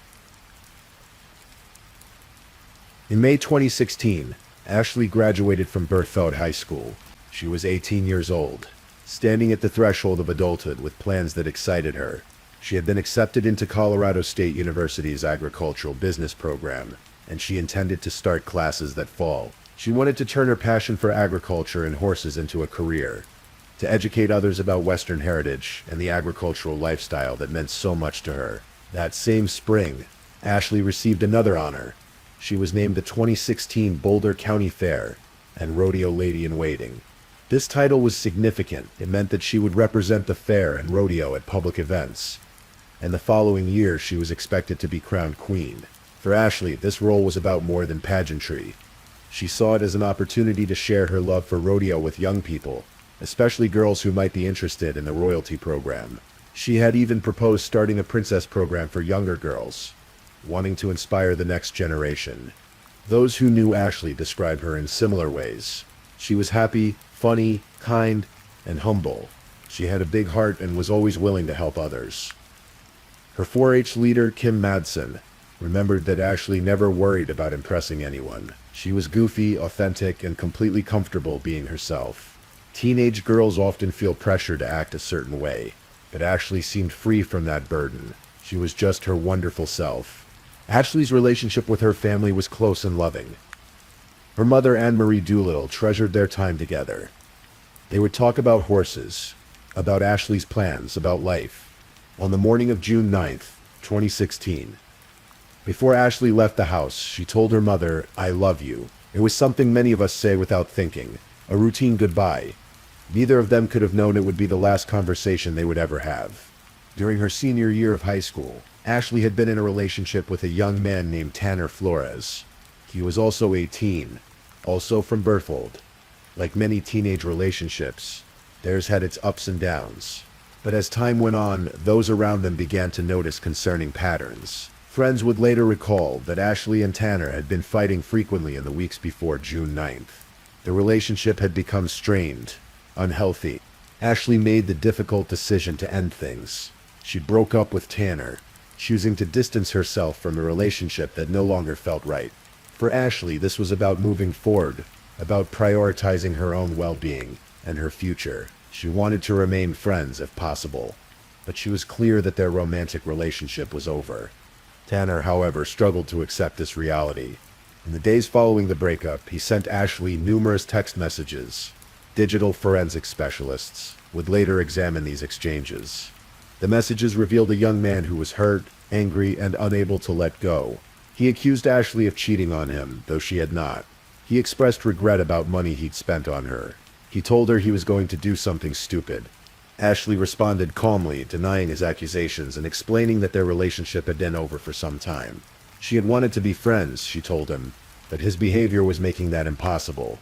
S1: In May 2016, Ashley graduated from Berthoud High School. She was 18 years old, standing at the threshold of adulthood with plans that excited her. She had been accepted into Colorado State University's agricultural business program, and she intended to start classes that fall. She wanted to turn her passion for agriculture and horses into a career, to educate others about Western heritage and the agricultural lifestyle that meant so much to her. That same spring, Ashley received another honor. She was named the 2016 Boulder County Fair and Rodeo Lady-in-Waiting. This title was significant. It meant that she would represent the fair and rodeo at public events, and the following year she was expected to be crowned queen. For Ashley, this role was about more than pageantry. She saw it as an opportunity to share her love for rodeo with young people, especially girls who might be interested in the royalty program. She had even proposed starting a princess program for younger girls, wanting to inspire the next generation. Those who knew Ashley described her in similar ways. She was happy, funny, kind, and humble. She had a big heart and was always willing to help others. Her 4-H leader, Kim Madsen, remembered that Ashley never worried about impressing anyone. She was goofy, authentic, and completely comfortable being herself. Teenage girls often feel pressure to act a certain way, but Ashley seemed free from that burden. She was just her wonderful self. Ashley's relationship with her family was close and loving. Her mother, Anne-Marie Doolittle, treasured their time together. They would talk about horses, about Ashley's plans, about life. On the morning of June 9th, 2016, before Ashley left the house, she told her mother, "I love you." It was something many of us say without thinking, a routine goodbye. Neither of them could have known it would be the last conversation they would ever have. During her senior year of high school, Ashley had been in a relationship with a young man named Tanner Flores. He was also 18, also from Berthold. Like many teenage relationships, theirs had its ups and downs. But as time went on, those around them began to notice concerning patterns. Friends would later recall that Ashley and Tanner had been fighting frequently in the weeks before June 9th. The relationship had become strained, unhealthy. Ashley made the difficult decision to end things. She broke up with Tanner, choosing to distance herself from a relationship that no longer felt right. For Ashley, this was about moving forward, about prioritizing her own well-being and her future. She wanted to remain friends if possible, but she was clear that their romantic relationship was over. Tanner, however, struggled to accept this reality. In the days following the breakup, he sent Ashley numerous text messages. Digital forensic specialists would later examine these exchanges. The messages revealed a young man who was hurt, angry, and unable to let go. He accused Ashley of cheating on him, though she had not. He expressed regret about money he'd spent on her. He told her he was going to do something stupid. Ashley responded calmly, denying his accusations and explaining that their relationship had been over for some time. She had wanted to be friends, she told him, but his behavior was making that impossible.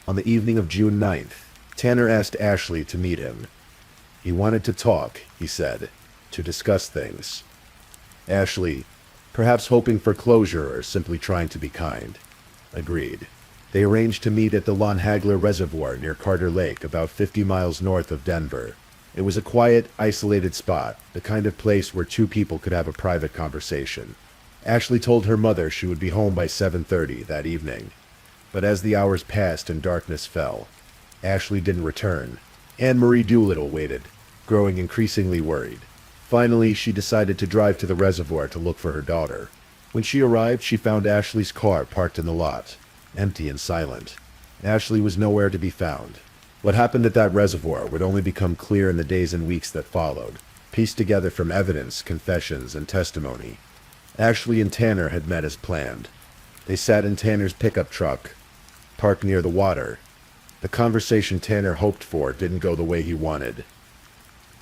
S1: On the evening of June 9th, Tanner asked Ashley to meet him. He wanted to talk, he said, to discuss things. Ashley, perhaps hoping for closure or simply trying to be kind, agreed. They arranged to meet at the Lonhagler Reservoir near Carter Lake, about 50 miles north of Denver. It was a quiet, isolated spot, the kind of place where two people could have a private conversation. Ashley told her mother she would be home by 7:30 that evening. But as the hours passed and darkness fell, Ashley didn't return. Anne-Marie Doolittle waited, growing increasingly worried. Finally, she decided to drive to the reservoir to look for her daughter. When she arrived, she found Ashley's car parked in the lot, empty and silent. Ashley was nowhere to be found. What happened at that reservoir would only become clear in the days and weeks that followed, pieced together from evidence, confessions, and testimony. Ashley and Tanner had met as planned. They sat in Tanner's pickup truck, parked near the water. The conversation Tanner hoped for didn't go the way he wanted.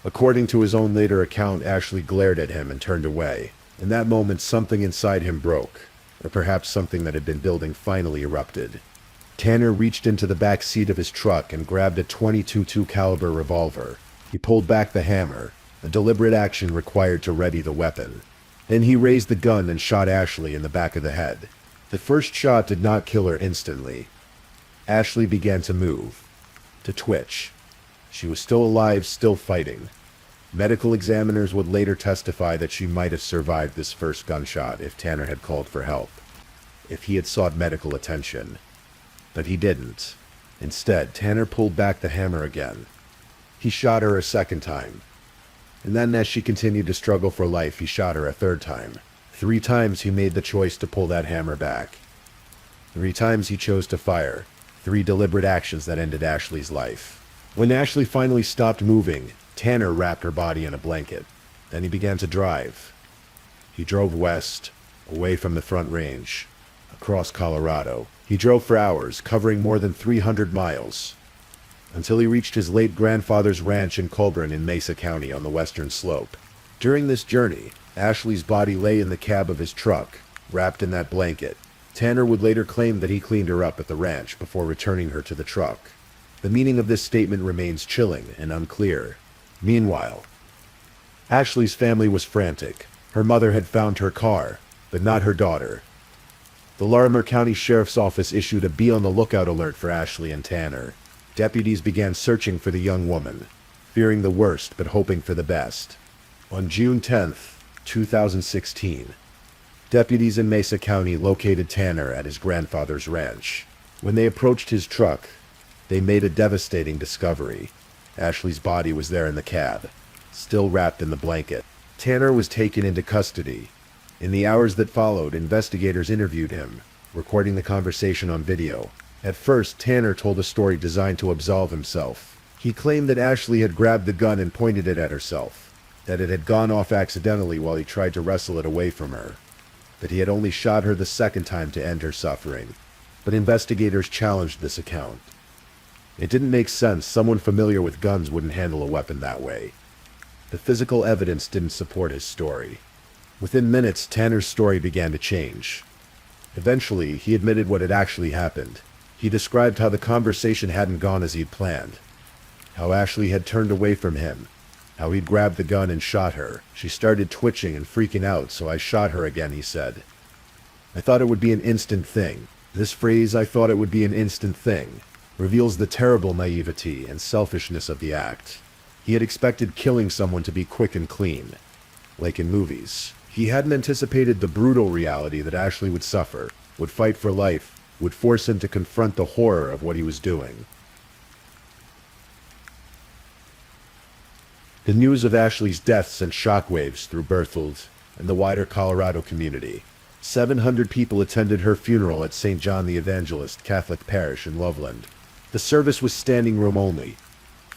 S1: According to his own later account, Ashley glared at him and turned away. In that moment, something inside him broke, or perhaps something that had been building finally erupted. Tanner reached into the back seat of his truck and grabbed a .22 caliber revolver. He pulled back the hammer, a deliberate action required to ready the weapon. Then he raised the gun and shot Ashley in the back of the head. The first shot did not kill her instantly. Ashley began to move, to twitch. She was still alive, still fighting. Medical examiners would later testify that she might have survived this first gunshot if Tanner had called for help, if he had sought medical attention. But he didn't. Instead, Tanner pulled back the hammer again. He shot her a second time. And then as she continued to struggle for life, he shot her a third time. 3 times he made the choice to pull that hammer back. 3 times he chose to fire. 3 deliberate actions that ended Ashley's life. When Ashley finally stopped moving, Tanner wrapped her body in a blanket. Then he began to drive. He drove west, away from the Front Range, across Colorado. He drove for hours, covering more than 300 miles, until he reached his late grandfather's ranch in Colburn in Mesa County on the western slope. During this journey, Ashley's body lay in the cab of his truck, wrapped in that blanket. Tanner would later claim that he cleaned her up at the ranch before returning her to the truck. The meaning of this statement remains chilling and unclear. Meanwhile, Ashley's family was frantic. Her mother had found her car, but not her daughter. The Larimer County Sheriff's Office issued a be on the lookout alert for Ashley and Tanner. Deputies began searching for the young woman, fearing the worst but hoping for the best. On June 10th, 2016, deputies in Mesa County located Tanner at his grandfather's ranch. When they approached his truck, they made a devastating discovery. Ashley's body was there in the cab, still wrapped in the blanket. Tanner was taken into custody. In the hours that followed, investigators interviewed him, recording the conversation on video. At first, Tanner told a story designed to absolve himself. He claimed that Ashley had grabbed the gun and pointed it at herself, that it had gone off accidentally while he tried to wrestle it away from her, that he had only shot her the second time to end her suffering. But investigators challenged this account. It didn't make sense. Someone familiar with guns wouldn't handle a weapon that way. The physical evidence didn't support his story. Within minutes, Tanner's story began to change. Eventually, he admitted what had actually happened. He described how the conversation hadn't gone as he'd planned, how Ashley had turned away from him, how he'd grabbed the gun and shot her. She started twitching and freaking out, so I shot her again, he said. I thought it would be an instant thing. This phrase, "I thought it would be an instant thing," reveals the terrible naivety and selfishness of the act. He had expected killing someone to be quick and clean, like in movies. He hadn't anticipated the brutal reality that Ashley would suffer, would fight for life, would force him to confront the horror of what he was doing. The news of Ashley's death sent shockwaves through Berthold and the wider Colorado community. 700 people attended her funeral at St. John the Evangelist Catholic Parish in Loveland. The service was standing room only.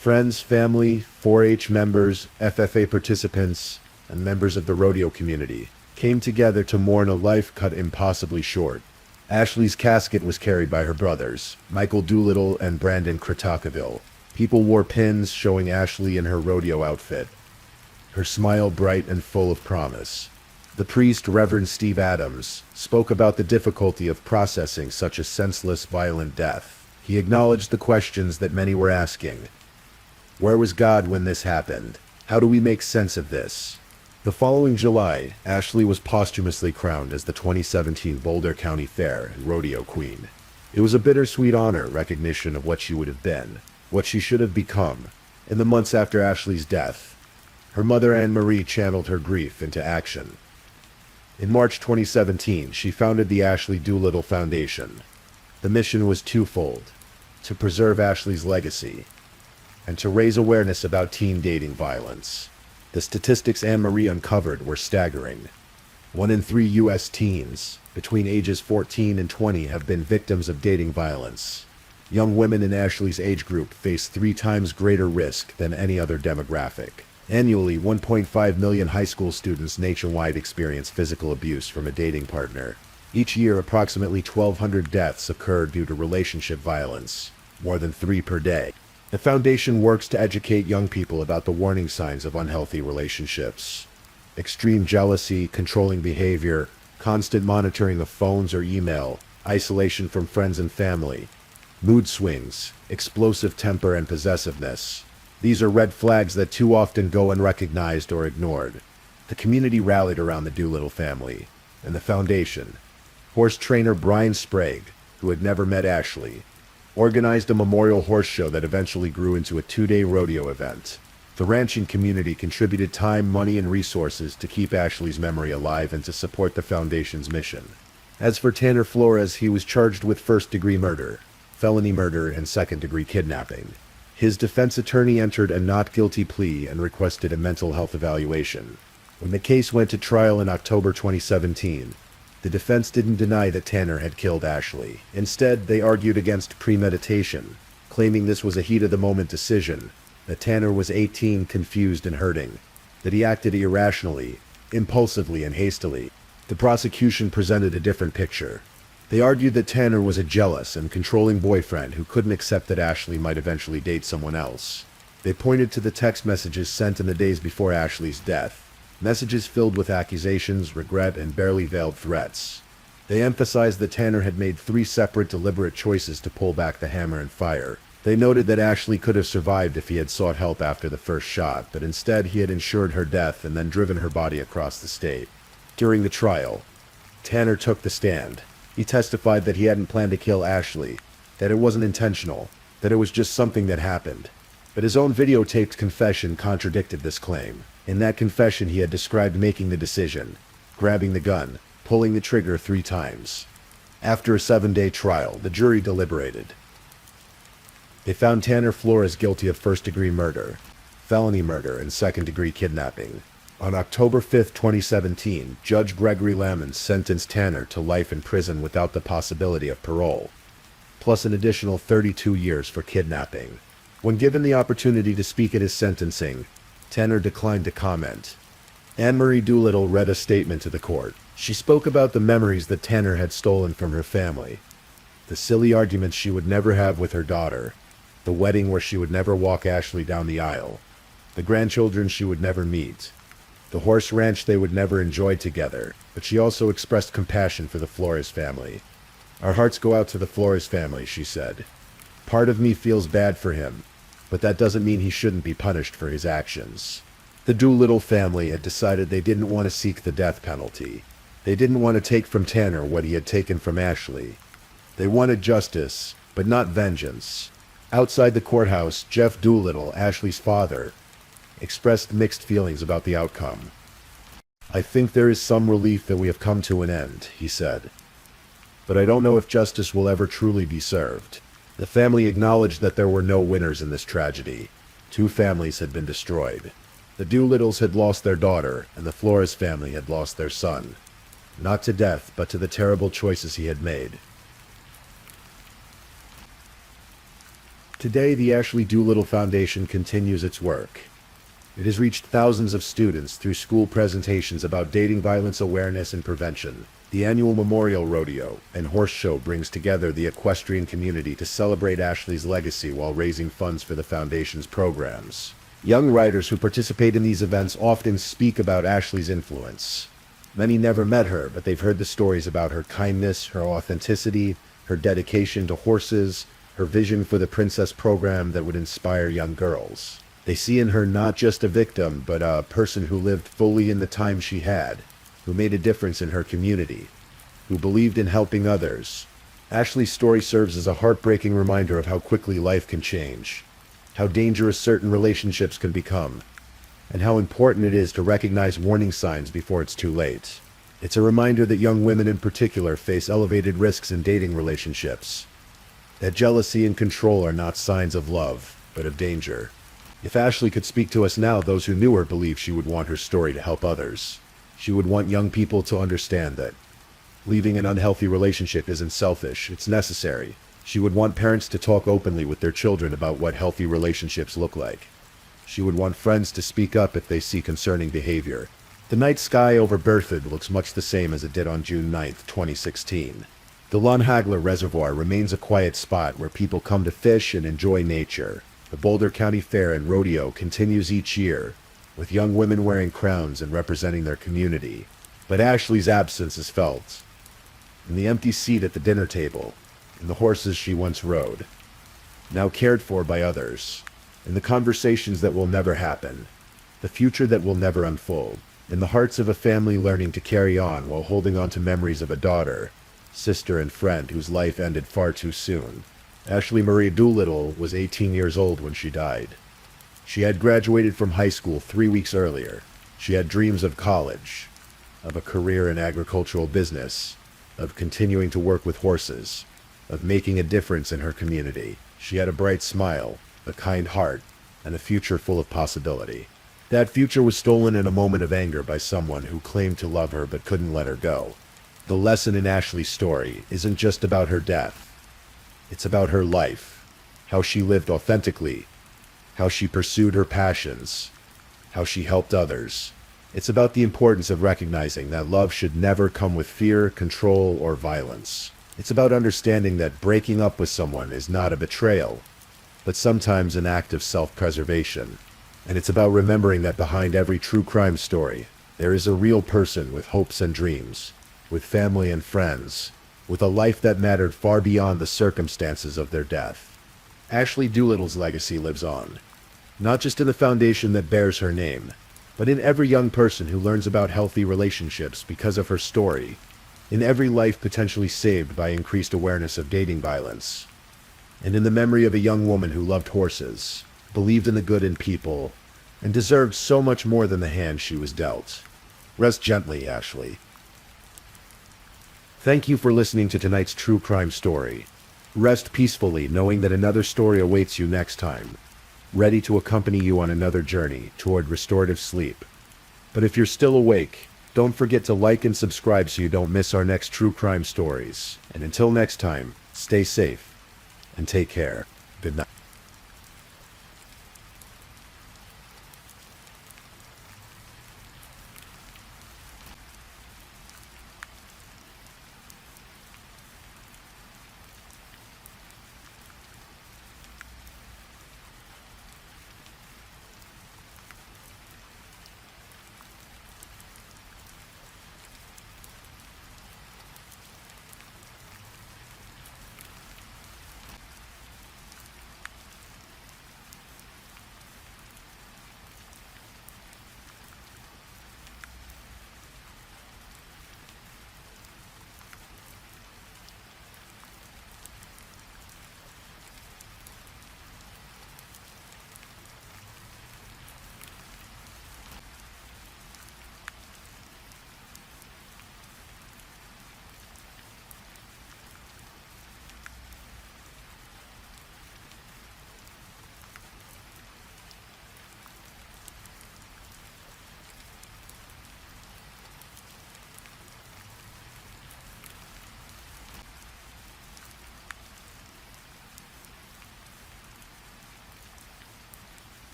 S1: Friends, family, 4-H members, FFA participants, and members of the rodeo community came together to mourn a life cut impossibly short. Ashley's casket was carried by her brothers, Michael Doolittle and Brandon Kratokaville. People wore pins showing Ashley in her rodeo outfit, her smile bright and full of promise. The priest, Reverend Steve Adams, spoke about the difficulty of processing such a senseless, violent death. He acknowledged the questions that many were asking. Where was God when this happened? How do we make sense of this? The following July, Ashley was posthumously crowned as the 2017 Boulder County Fair and Rodeo Queen. It was a bittersweet honor, recognition of what she would have been, what she should have become. In the months after Ashley's death, her mother Anne Marie channeled her grief into action. In March 2017, she founded the Ashley Doolittle Foundation. The mission was twofold: to preserve Ashley's legacy and to raise awareness about teen dating violence. The statistics Anne Marie uncovered were staggering. 1 in 3 U.S. teens between ages 14 and 20 have been victims of dating violence. Young women in Ashley's age group face 3 times greater risk than any other demographic. Annually, 1.5 million high school students nationwide experience physical abuse from a dating partner. Each year, approximately 1,200 deaths occur due to relationship violence, more than 3 per day. The foundation works to educate young people about the warning signs of unhealthy relationships: extreme jealousy, controlling behavior, constant monitoring of phones or email, isolation from friends and family, mood swings, explosive temper, and possessiveness. These are red flags that too often go unrecognized or ignored. The community rallied around the Doolittle family and the foundation. Horse trainer Brian Sprague, who had never met Ashley, organized a memorial horse show that eventually grew into a 2-day rodeo event. The ranching community contributed time, money, and resources to keep Ashley's memory alive and to support the foundation's mission. As for Tanner Flores, he was charged with first-degree murder, felony murder, and second-degree kidnapping. His defense attorney entered a not guilty plea and requested a mental health evaluation. When the case went to trial in October 2017, the defense didn't deny that Tanner had killed Ashley. Instead, they argued against premeditation, claiming this was a heat-of-the-moment decision, that Tanner was 18, confused and hurting, that he acted irrationally, impulsively, and hastily. The prosecution presented a different picture. They argued that Tanner was a jealous and controlling boyfriend who couldn't accept that Ashley might eventually date someone else. They pointed to the text messages sent in the days before Ashley's death, messages filled with accusations, regret, and barely veiled threats. They emphasized that Tanner had made 3 separate, deliberate choices to pull back the hammer and fire. They noted that Ashley could have survived if he had sought help after the first shot, but instead he had ensured her death and then driven her body across the state. During the trial, Tanner took the stand. He testified that he hadn't planned to kill Ashley, that it wasn't intentional, that it was just something that happened. But his own videotaped confession contradicted this claim. In that confession, he had described making the decision, grabbing the gun, pulling the trigger 3 times. After a 7-day trial, the jury deliberated. They found Tanner Flores guilty of first-degree murder, felony murder, and second-degree kidnapping. On October 5, 2017, Judge Gregory Lamons sentenced Tanner to life in prison without the possibility of parole, plus an additional 32 years for kidnapping. When given the opportunity to speak at his sentencing, Tanner declined to comment. Anne Marie Doolittle read a statement to the court. She spoke about the memories that Tanner had stolen from her family, the silly arguments she would never have with her daughter, the wedding where she would never walk Ashley down the aisle, the grandchildren she would never meet, the horse ranch they would never enjoy together. But she also expressed compassion for the Flores family. "Our hearts go out to the Flores family," she said. "Part of me feels bad for him, but that doesn't mean he shouldn't be punished for his actions." The Doolittle family had decided they didn't want to seek the death penalty. They didn't want to take from Tanner what he had taken from Ashley. They wanted justice, but not vengeance. Outside the courthouse, Jeff Doolittle, Ashley's father, expressed mixed feelings about the outcome. "I think there is some relief that we have come to an end," he said. "But I don't know if justice will ever truly be served." The family acknowledged that there were no winners in this tragedy. 2 families had been destroyed. The Doolittles had lost their daughter, and the Flores family had lost their son. Not to death, but to the terrible choices he had made. Today, the Ashley Doolittle Foundation continues its work. It has reached thousands of students through school presentations about dating violence awareness and prevention. The annual Memorial Rodeo and Horse Show brings together the equestrian community to celebrate Ashley's legacy while raising funds for the foundation's programs. Young riders who participate in these events often speak about Ashley's influence. Many never met her, but they've heard the stories about her kindness, her authenticity, her dedication to horses, her vision for the Princess program that would inspire young girls. They see in her not just a victim, but a person who lived fully in the time she had, who made a difference in her community, who believed in helping others. Ashley's story serves as a heartbreaking reminder of how quickly life can change, how dangerous certain relationships can become, and how important it is to recognize warning signs before it's too late. It's a reminder that young women in particular face elevated risks in dating relationships, that jealousy and control are not signs of love, but of danger. If Ashley could speak to us now, those who knew her believe she would want her story to help others. She would want young people to understand that leaving an unhealthy relationship isn't selfish, it's necessary. She would want parents to talk openly with their children about what healthy relationships look like. She would want friends to speak up if they see concerning behavior. The night sky over Berthoud looks much the same as it did on June 9, 2016. The Lonhagler Reservoir remains a quiet spot where people come to fish and enjoy nature. The Boulder County Fair and Rodeo continues each year, with young women wearing crowns and representing their community. But Ashley's absence is felt in the empty seat at the dinner table, in the horses she once rode, now cared for by others, in the conversations that will never happen, the future that will never unfold, in the hearts of a family learning to carry on while holding on to memories of a daughter, sister, and friend whose life ended far too soon. Ashley Marie Doolittle was 18 years old when she died. She had graduated from high school 3 weeks earlier. She had dreams of college, of a career in agricultural business, of continuing to work with horses, of making a difference in her community. She had a bright smile, a kind heart, and a future full of possibility. That future was stolen in a moment of anger by someone who claimed to love her but couldn't let her go. The lesson in Ashley's story isn't just about her death. It's about her life, how she lived authentically, how she pursued her passions, how she helped others. It's about the importance of recognizing that love should never come with fear, control, or violence. It's about understanding that breaking up with someone is not a betrayal, but sometimes an act of self-preservation. And it's about remembering that behind every true crime story, there is a real person with hopes and dreams, with family and friends, with a life that mattered far beyond the circumstances of their death. Ashley Doolittle's legacy lives on, not just in the foundation that bears her name, but in every young person who learns about healthy relationships because of her story, in every life potentially saved by increased awareness of dating violence, and in the memory of a young woman who loved horses, believed in the good in people, and deserved so much more than the hand she was dealt. Rest gently, Ashley. Thank you for listening to tonight's true crime story. Rest peacefully knowing that another story awaits you next time, ready to accompany you on another journey toward restorative sleep. But if you're still awake, don't forget to like and subscribe so you don't miss our next true crime stories. And until next time, stay safe and take care. Good night.